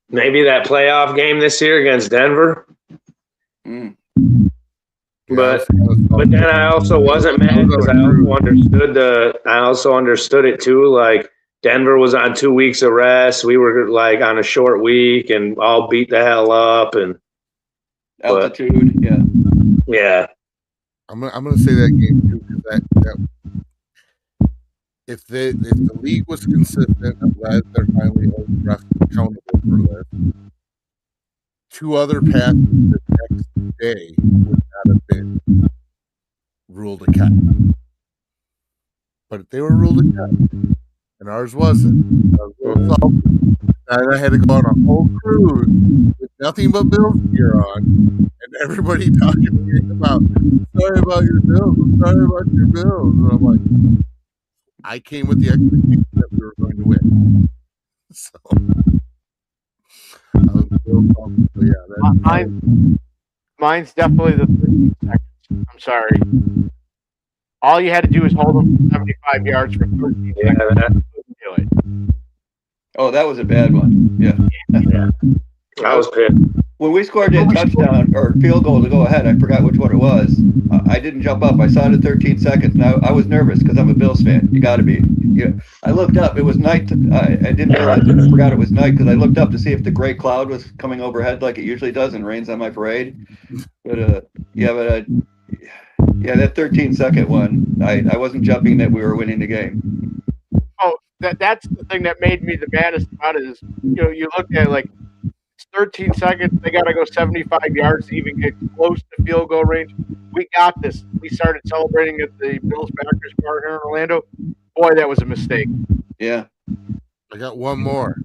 Maybe that playoff game this year against Denver. Mm. But then I also wasn't mad because I also understood it too. Like Denver was on 2 weeks of rest. We were like on a short week and all beat the hell up and altitude. Yeah. I'm gonna say that game too because that if the league was consistent, I'm glad they're finally holding refs accountable for this. 2 other passes the next day would not have been ruled a catch. But they were ruled a catch. And ours wasn't. And I had to go on a whole cruise with nothing but Bills gear on. And everybody talking to me about, sorry about your Bills. I'm sorry about your Bills. And I'm like, I came with the expectation that we were going to win. So Mine's definitely the 13 seconds. I'm sorry. All you had to do was hold them for 75 yards for 13 seconds. Couldn't do it. Oh, that was a bad one. Yeah. I was pissed. When we scored that touchdown or field goal to go ahead, I forgot which one it was. I didn't jump up. I saw it at 13 seconds. Now I was nervous because I'm a Bills fan. You got to be. Yeah. I looked up. It was night. I didn't realize it. I forgot it was night because I looked up to see if the gray cloud was coming overhead like it usually does and rains on my parade. But that 13-second one, I wasn't jumping that we were winning the game. Oh, that's the thing that made me the maddest about it is, you look at it like, 13 seconds. They got to go 75 yards to even get close to field goal range. We got this. We started celebrating at the Bills Backers Bar here in Orlando. Boy, that was a mistake. Yeah. I got one more.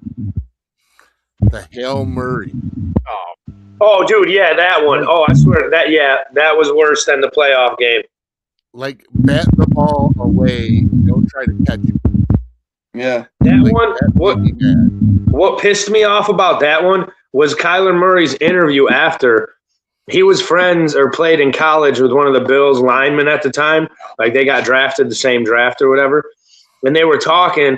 The Hail Murray. Oh, dude, yeah, that one. Oh, I swear that was worse than the playoff game. Like, bat the ball away. Don't try to catch it. Yeah. What pissed me off about that one was Kyler Murray's interview after. He was friends or played in college with one of the Bills linemen at the time. Like they got drafted the same draft or whatever. And they were talking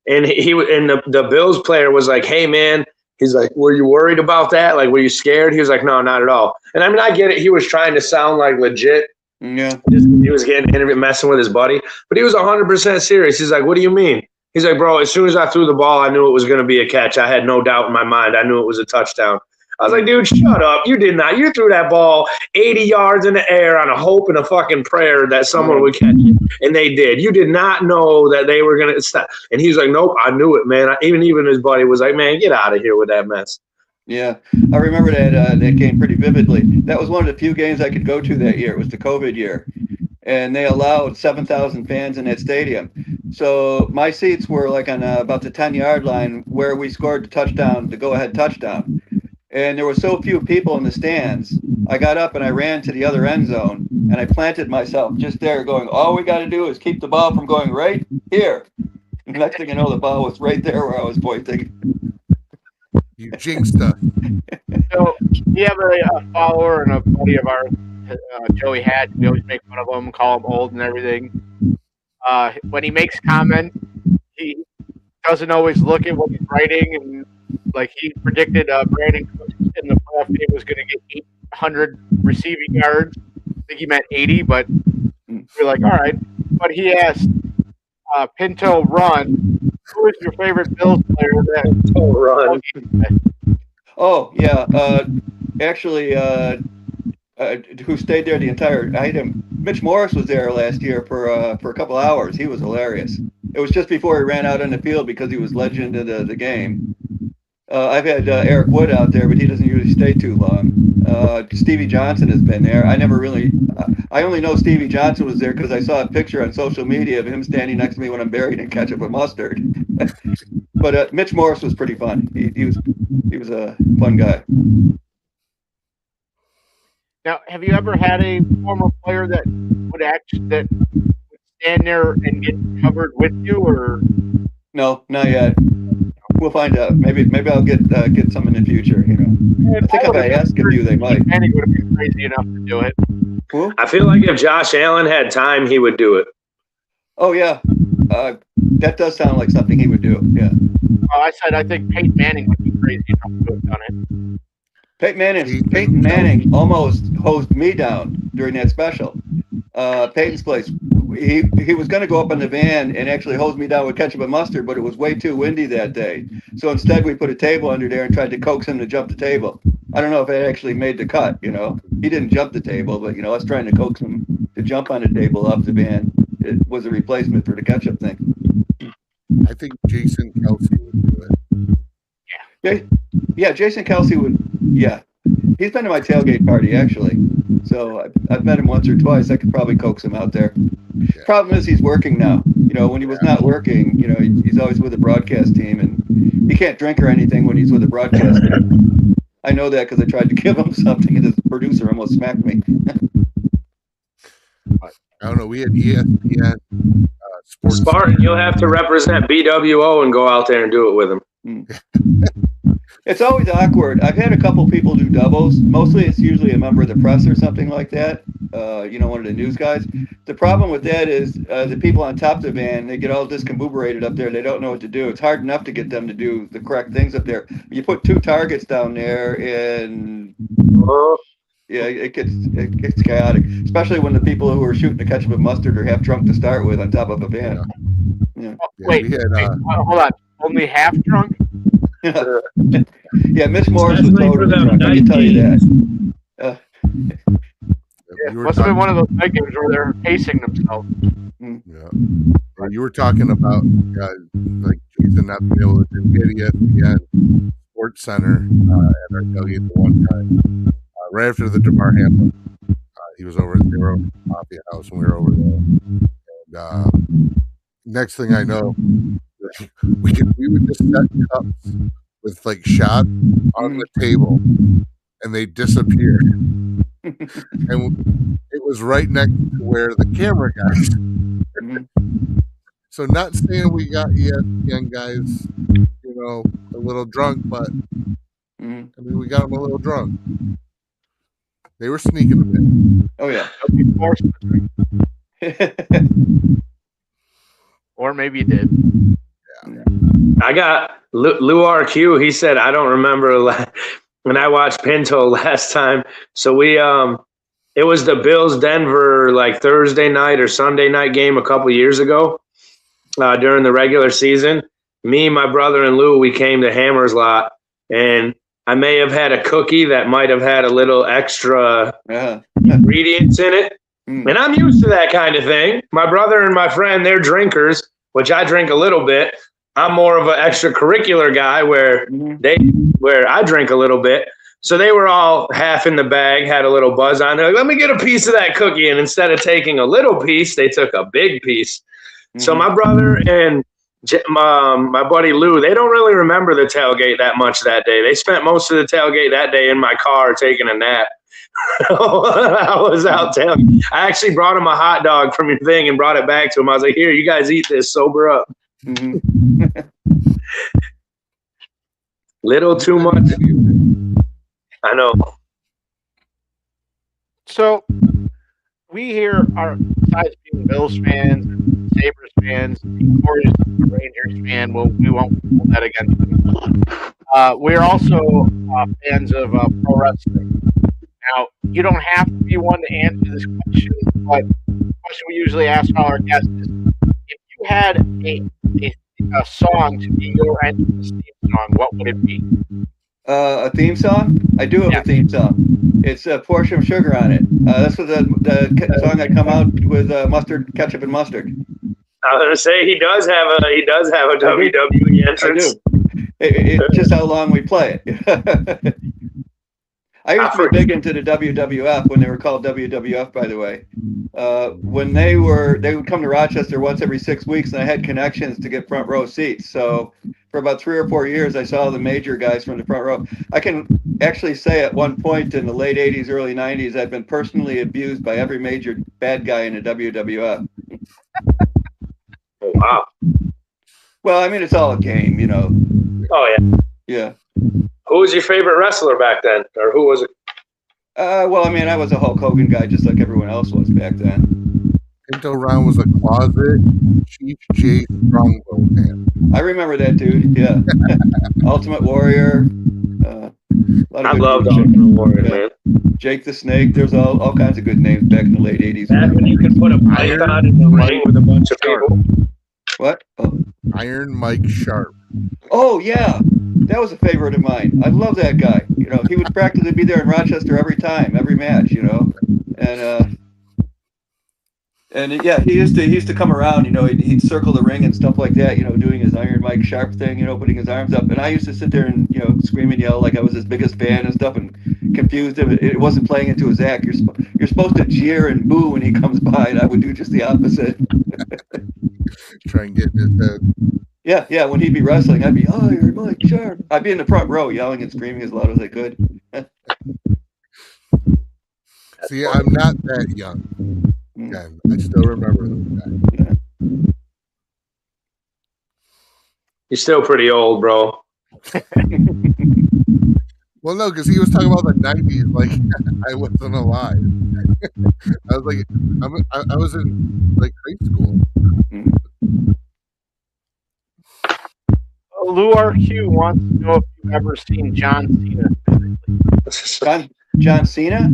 and the Bills player was like, "Hey man," he's like, "Were you worried about that? Like, were you scared?" He was like, "No, not at all." And I mean, I get it. He was trying to sound like legit, Yeah. He was getting interviewed, messing with his buddy, but he was 100% serious. He's like, "What do you mean?" He's like, "Bro, as soon as I threw the ball, I knew it was going to be a catch. I had no doubt in my mind. I knew it was a touchdown." I was like, "Dude, shut up. You did not. You threw that ball 80 yards in the air on a hope and a fucking prayer that someone would catch it, and they did. You did not know that they were going to stop." And he was like, "Nope, I knew it, man." Even his buddy was like, "Man, get out of here with that mess." Yeah, I remember that game pretty vividly. That was one of the few games I could go to that year. It was the COVID year, and they allowed 7,000 fans in that stadium. So my seats were like on about the 10-yard line where we scored the touchdown, the go-ahead touchdown. And there were so few people in the stands. I got up and I ran to the other end zone, and I planted myself just there, going, "All we got to do is keep the ball from going right here." And next thing you know, the ball was right there where I was pointing. You jinxed us. So we have a follower and a buddy of ours, Joey Hatch. We always make fun of him, call him old and everything. When he makes comments, he doesn't always look at what he's writing, and like he predicted Brandon Cooks in the playoff game was going to get 800 receiving yards. I think he meant 80, but we're like, all right. But he asked Pinto Run, who is your favorite Bills player? Pinto Run. Oh yeah, actually, who stayed there the entire item? Mitch Morris was there last year for a couple hours. He was hilarious. It was just before he ran out on the field because he was legend of the game. I've had Eric Wood out there, but he doesn't usually stay too long. Stevie Johnson has been there. I only know Stevie Johnson was there because I saw a picture on social media of him standing next to me when I'm buried in ketchup and mustard. But Mitch Morris was pretty fun. He was a fun guy. Now, have you ever had a former player that would stand there and get covered with you, or no, not yet? We'll find out. Maybe I'll get some in the future. You know, I think if I ask a few, they might. Manning would have been crazy enough to do it. Who? I feel like if Josh Allen had time, he would do it. Oh yeah, that does sound like something he would do. Yeah. Oh, I said I think Peyton Manning would be crazy enough to have done it. Peyton Manning almost hosed me down during that special. Peyton's place. He was going to go up in the van and actually hose me down with ketchup and mustard, but it was way too windy that day. So instead, we put a table under there and tried to coax him to jump the table. I don't know if it actually made the cut. You know, he didn't jump the table, but us trying to coax him to jump on the table off the van, it was a replacement for the ketchup thing. I think Jason Kelsey would do it. Yeah, Jason Kelsey would. Yeah, he's been to my tailgate party actually, so I've met him once or twice. I could probably coax him out there. Yeah. Problem is he's working now. When he was not working, he's always with the broadcast team, and he can't drink or anything when he's with the broadcast team. I know that because I tried to give him something, and his producer almost smacked me. I don't know. We had ESPN sports. Spartan, you'll have to represent BWO and go out there and do it with him. It's always awkward. I've had a couple people do doubles. Mostly it's usually a member of the press or something like that, one of the news guys. The problem with that is the people on top of the van, they get all discombobulated up there. They don't know what to do. It's hard enough to get them to do the correct things up there. You put two targets down there and yeah, it gets chaotic, especially when the people who are shooting the ketchup and mustard are half drunk to start with on top of a van. Yeah. Wait, hold on. Only half drunk? Yeah, Mitch Morris was totally drunk. I can tell you that. Must have been one of those night games where they're pacing themselves. Yeah. You were talking about like Jason not being able to get ESPN Sports Center at our tailgate the one time. Right after the DeMar Hamlin, they were over at the coffee house, and we were over there. And next thing I know, we would just set cups with like shots on the table, and they disappeared. And it was right next to where the camera guys. So not saying we got ESPN guys, a little drunk, but I mean we got them a little drunk. They were sneaking them in. Oh yeah. Or maybe you did. Yeah. I got Lou RQ. He said, I don't remember when I watched Pinto last time. So it It was the Bills-Denver like Thursday night or Sunday night game a couple years ago during the regular season. Me, my brother, and Lou, we came to Hammer's Lot, and I may have had a cookie that might have had a little extra ingredients in it. And I'm used to that kind of thing. My brother and my friend, they're drinkers, which I drink a little bit. I'm more of an extracurricular guy where I drink a little bit. So they were all half in the bag, had a little buzz on. They're like, let me get a piece of that cookie. And instead of taking a little piece, they took a big piece. So my brother and my buddy Lou, they don't really remember the tailgate that much that day. They spent most of the tailgate that day in my car taking a nap. I was out tailgate. I actually brought him a hot dog from your thing and brought it back to him. I was like, here, you guys eat this, sober up. Little too much. I know. So we here are, besides being Bills fans, Sabres fans, Corey's a Rangers fan. Well, we won't hold that against them. We're also fans of pro wrestling. Now, you don't have to be one to answer this question, but the question we usually ask all our guests is, if you had a song to be your entrance theme song, what would it be? A theme song? I do have a theme song. It's a portion of sugar on it. That's what the song that come out with mustard, ketchup, and mustard. I was gonna say he does have a WWE entrance. I do. It's just how long we play it. I used to be big into the WWF when they were called WWF, by the way. When they would come to Rochester once every 6 weeks, and I had connections to get front row seats. So for about 3 or 4 years, I saw the major guys from the front row. I can actually say at one point in the late 80s, early 90s, I'd been personally abused by every major bad guy in the WWF. Oh, wow. Well, I mean, it's all a game, you know. Oh, yeah. Yeah. Who was your favorite wrestler back then? Or who was it? Well, I mean, I was a Hulk Hogan guy just like everyone else was back then. Pinto Round was a closet Chief J Strongbow fan. I remember that dude, yeah. Ultimate Warrior. I loved Ultimate Warrior, man. Jake the Snake. There's all kinds of good names back in the late 80s. Back when you could put a python in the ring with a bunch of people. What? Oh. Iron Mike Sharp. Oh, yeah. That was a favorite of mine. I love that guy. You know, he would practically be there in Rochester every time, every match, you know. And yeah, he used to come around, you know, he'd circle the ring and stuff like that, you know, doing his Iron Mike Sharp thing, you know, putting his arms up. And I used to sit there and, you know, scream and yell like I was his biggest fan and stuff, and confused him. It wasn't playing into his act. You're supposed to jeer and boo when he comes by, and I would do just the opposite. Try and get in his head. Yeah, when he'd be wrestling, I'd be, oh, you're Mike Sharp. I'd be in the front row yelling and screaming as loud as I could. See, I'm not that young. Again, I still remember the guy. Yeah. You're still pretty old, bro. Well, no, because he was talking about the 90s like I wasn't alive. I was like, I was in like high school. Lou RQ wants to know if you've ever seen John Cena physically. John Cena?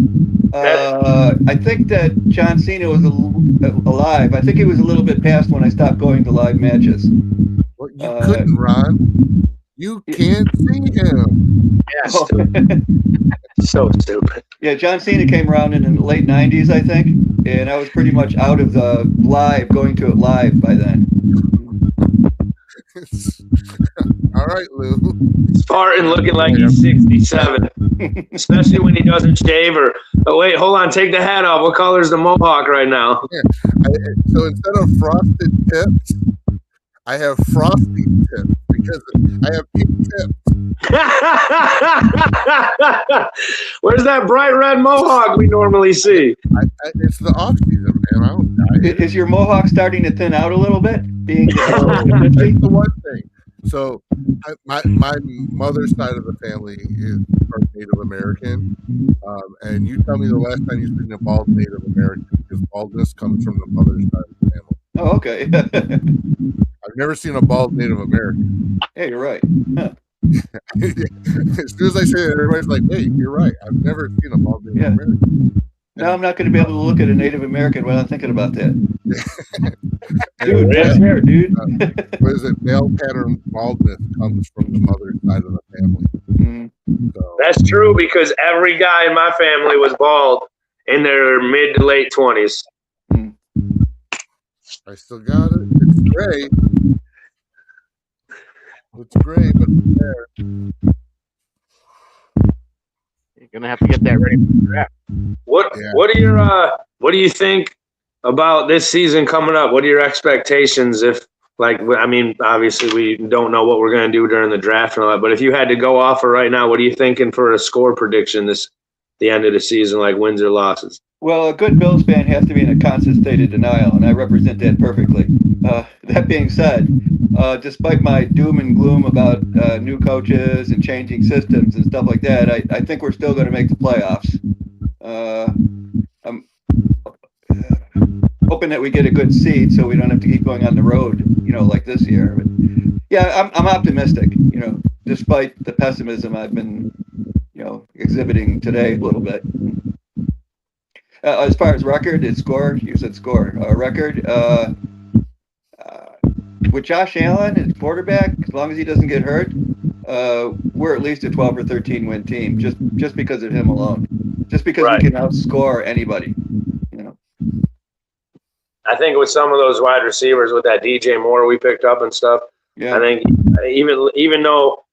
I think that John Cena was alive. I think he was a little bit past when I stopped going to live matches. Well, you couldn't, Ron. You can't see him. Yeah, stupid. So stupid. Yeah, John Cena came around in the late 90s, I think, and I was pretty much out of the going to it live by then. All right, Lou. Spartan looking like he's 67, especially when he doesn't shave or. Oh wait, hold on, take the hat off. What color is the mohawk right now? Yeah. So instead of frosted tips, I have frosty tips because I have pink tips. Where's that bright red mohawk we normally see? It's the off season, man. I don't die. Is your mohawk starting to thin out a little bit? Being That's the one thing. So my mother's side of the family is Native American, and you tell me the last time you've seen a bald Native American, because baldness comes from the mother's side of the family. Oh, okay. I've never seen a bald Native American. Hey, you're right. Huh. As soon as I say it, everybody's like, "Hey, you're right. I've never seen a bald Native American." Now I'm not going to be able to look at a Native American while I'm thinking about that. Dude, Yeah. that's hair, dude. What is it? Male pattern baldness comes from the mother's side of the family. Mm. So That's true because every guy in my family was bald in their mid to late 20s. I still got it. It's gray. It's gray, but it's there. You're gonna have to get that ready for the draft. What do you think about this season coming up? What are your expectations? If obviously we don't know what we're going to do during the draft and all that, but if you had to go off of right now, what are you thinking for a score prediction the end of the season, like wins or losses? Well, a good Bills fan has to be in a constant state of denial, and I represent that perfectly. That being said, despite my doom and gloom about new coaches and changing systems and stuff like that, I think we're still going to make the playoffs. I'm hoping that we get a good seed so we don't have to keep going on the road, like this year. But yeah, I'm optimistic, despite the pessimism I've been, exhibiting today a little bit. As far as record, it's score. You said score. Record. With Josh Allen as quarterback, as long as he doesn't get hurt, we're at least a 12 or 13 win team, just because of him alone. Just because we can outscore anybody. I think with some of those wide receivers, with that DJ Moore we picked up and stuff, I think even though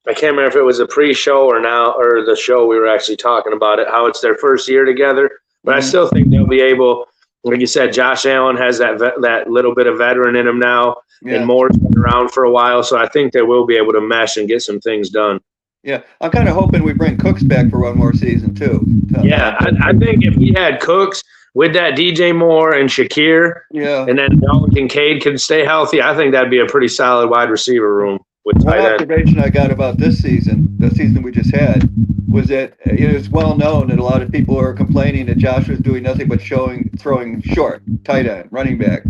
I can't remember if it was a pre-show or the show we were actually talking about it, how it's their first year together. But I still think they'll be able, like you said, Josh Allen has that little bit of veteran in him now, and Moore's been around for a while, so I think they will be able to mesh and get some things done. Yeah, I'm kind of hoping we bring Cooks back for one more season too. Yeah, I think if we had Cooks with that DJ Moore and Shakir, and then Dalton Kincaid can stay healthy, I think that'd be a pretty solid wide receiver room. One observation I got about this season, the season we just had, was that it is well known that a lot of people are complaining that Josh was doing nothing but throwing short, tight end, running back,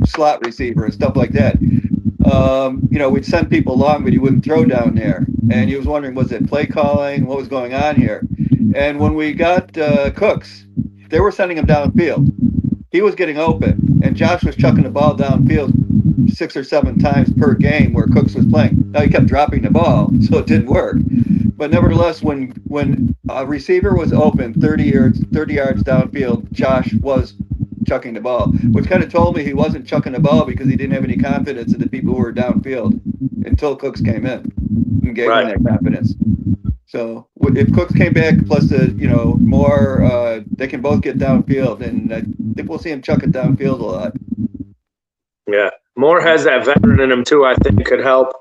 slot receiver and stuff like that. We'd send people along, but he wouldn't throw down there. And he was wondering, was it play calling? What was going on here? And when we got Cooks, they were sending him downfield. He was getting open, and Josh was chucking the ball downfield 6 or 7 times per game where Cooks was playing. Now he kept dropping the ball, so it didn't work. But nevertheless, when a receiver was open 30 yards downfield, Josh was chucking the ball, which kind of told me he wasn't chucking the ball because he didn't have any confidence in the people who were downfield until Cooks came in and gave him that confidence. So if Cooks came back plus Moore, they can both get downfield, and I think we'll see him chuck it downfield a lot. Yeah, Moore has that veteran in him too. I think could help.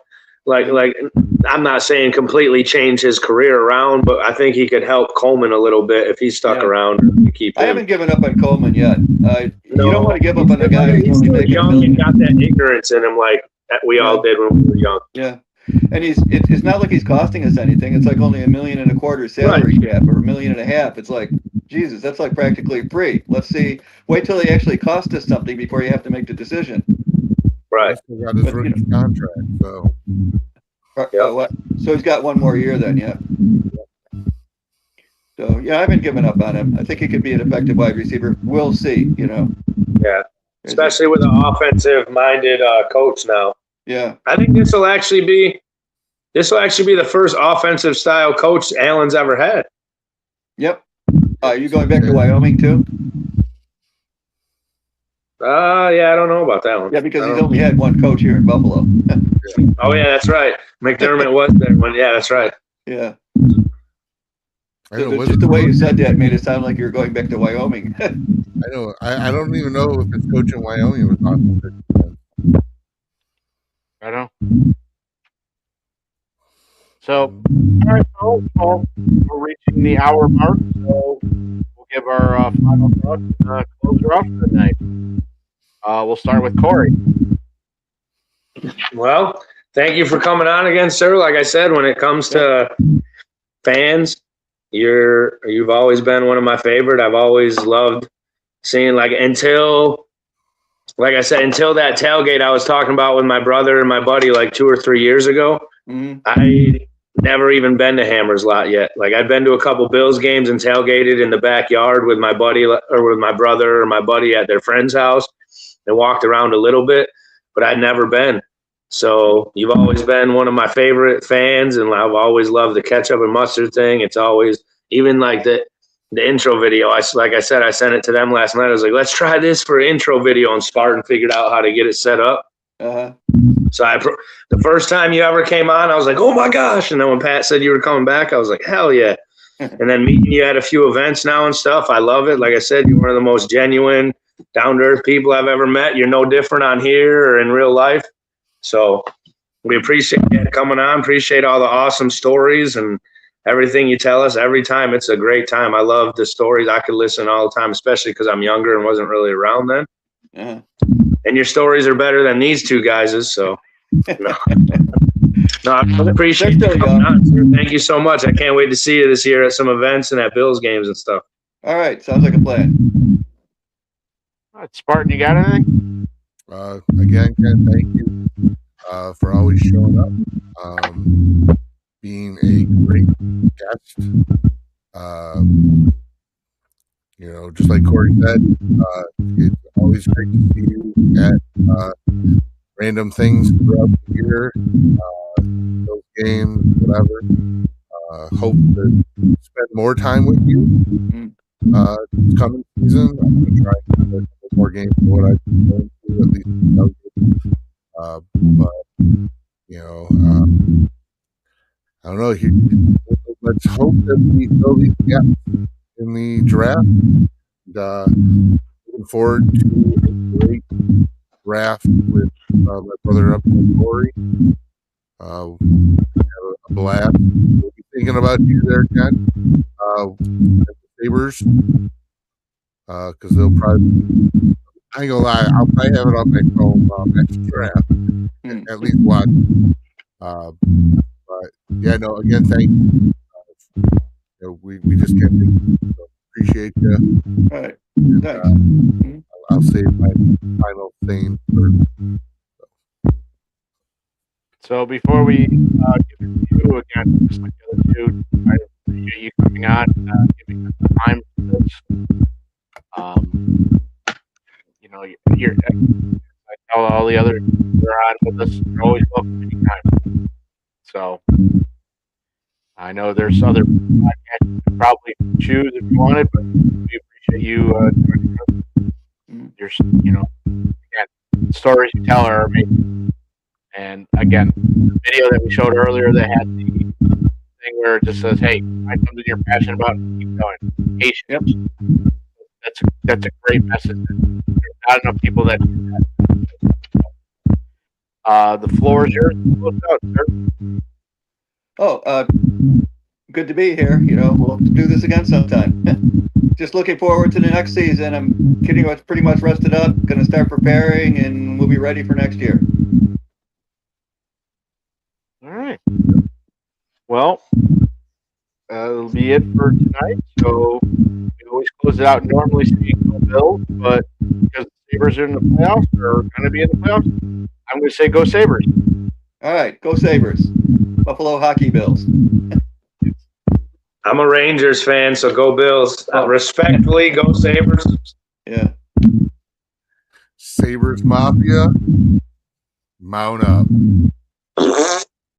Like I'm not saying completely change his career around, but I think he could help Coleman a little bit if he stuck around to keep him. I haven't given up on Coleman yet. You don't want to give up on a guy who's still young and got that ignorance in him, like we all did when we were young. Yeah. And it's not like he's costing us anything. It's like only $1.25 million salary cap or $1.5 million. It's like, Jesus, that's like practically free. Let's see. Wait till they actually cost us something before you have to make the decision. Right. He got his rookie contract, so. So he's got one more year then, yeah. So I haven't given up on him. I think he could be an effective wide receiver. We'll see. Yeah. Especially with an offensive-minded coach now. Yeah, I think this will actually be the first offensive style coach Allen's ever had. Yep. Are you going back to Wyoming too? Yeah, I don't know about that one. Yeah, because he's only had one coach here in Buffalo. Oh yeah, that's right. McDermott was there one. Yeah, that's right. Yeah. Just the way you said that made it sound like you're going back to Wyoming. I know. I don't even know if his coach in Wyoming was awesome. I know. So, all right, so we're reaching the hour mark, so we'll give our final thoughts and close her off for the night. We'll start with Corey. Well, thank you for coming on again, sir. Like I said, when it comes to fans, you've always been one of my favorite. I've always loved seeing until that tailgate I was talking about with my brother and my buddy like 2 or 3 years ago, I never even been to Hammer's Lot yet. Like I've been to a couple Bills games and tailgated in the backyard with my buddy or with my brother or my buddy at their friend's house and walked around a little bit, but I'd never been. So you've always been one of my favorite fans, and I've always loved the ketchup and mustard thing. It's always, even like the intro video, like I said, I sent it to them last night. I was like, let's try this for an intro video, and Spartan figured out how to get it set up. Uh-huh. So the first time you ever came on, I was like, oh my gosh. And then when Pat said you were coming back, I was like, hell yeah. And then meeting you at a few events now and stuff, I love it. Like I said, you're one of the most genuine, down-to-earth people I've ever met. You're no different on here or in real life. So we appreciate you coming on, appreciate all the awesome stories and everything you tell us every time. It's a great time. I love the stories. I could listen all the time, especially because I'm younger and wasn't really around then. Uh-huh. And your stories are better than these two guys', so no. No, I appreciate you coming on, sir. Thank you so much. I can't wait to see you this year at some events and at Bills games and stuff. All right, sounds like a plan. All right, Spartan, you got anything? Again, Ken, thank you for always showing up, being a great guest. You know, just like Corey said, it's always great to see you at random things throughout the year, those games, whatever. Hope to spend more time with you this coming season. I'm going to try and play a couple more games than what I've been going to, at least. But, you know, I don't know. Let's hope that we fill these gaps in the draft. And, looking forward to a great draft with my brother up in Corey. Have a blast. We'll be thinking about you there, Ken. At the Sabres, because they'll probably. I ain't gonna lie. I'll probably have it on my phone next draft. At least watch. But yeah, no. Again, thank you. You know, we just can't appreciate you. All right. And, Thanks. I'll save my final thing for. So before we give it to you again, just like the other two, I appreciate you coming on, giving us the time for this. You know, I tell all the other who are on with us, you're always welcome anytime. So I know there's other podcasts you could probably choose if you wanted, but we appreciate you joining us. You know, again, the stories you tell are amazing. And again, the video that we showed earlier that had the thing where it just says, "Hey, find something you're passionate about, keep going." Patience. Yep. That's a great message. There's not enough people that do that. The floor is yours. Close out, sir. Oh, good to be here. You know, we'll do this again sometime. Just looking forward to the next season. I'm kidding. I was pretty much rested up. Going to start preparing, and we'll be ready for next year. All right. Well, that'll be it for tonight. So we always close it out normally saying go Bills, but because the Sabres are in the playoffs or going to be in the playoffs, I'm going to say go Sabres. All right, go Sabres. Buffalo Hockey Bills. I'm a Rangers fan, so go Bills. Respectfully, go Sabres. Yeah. Sabres Mafia, mount up.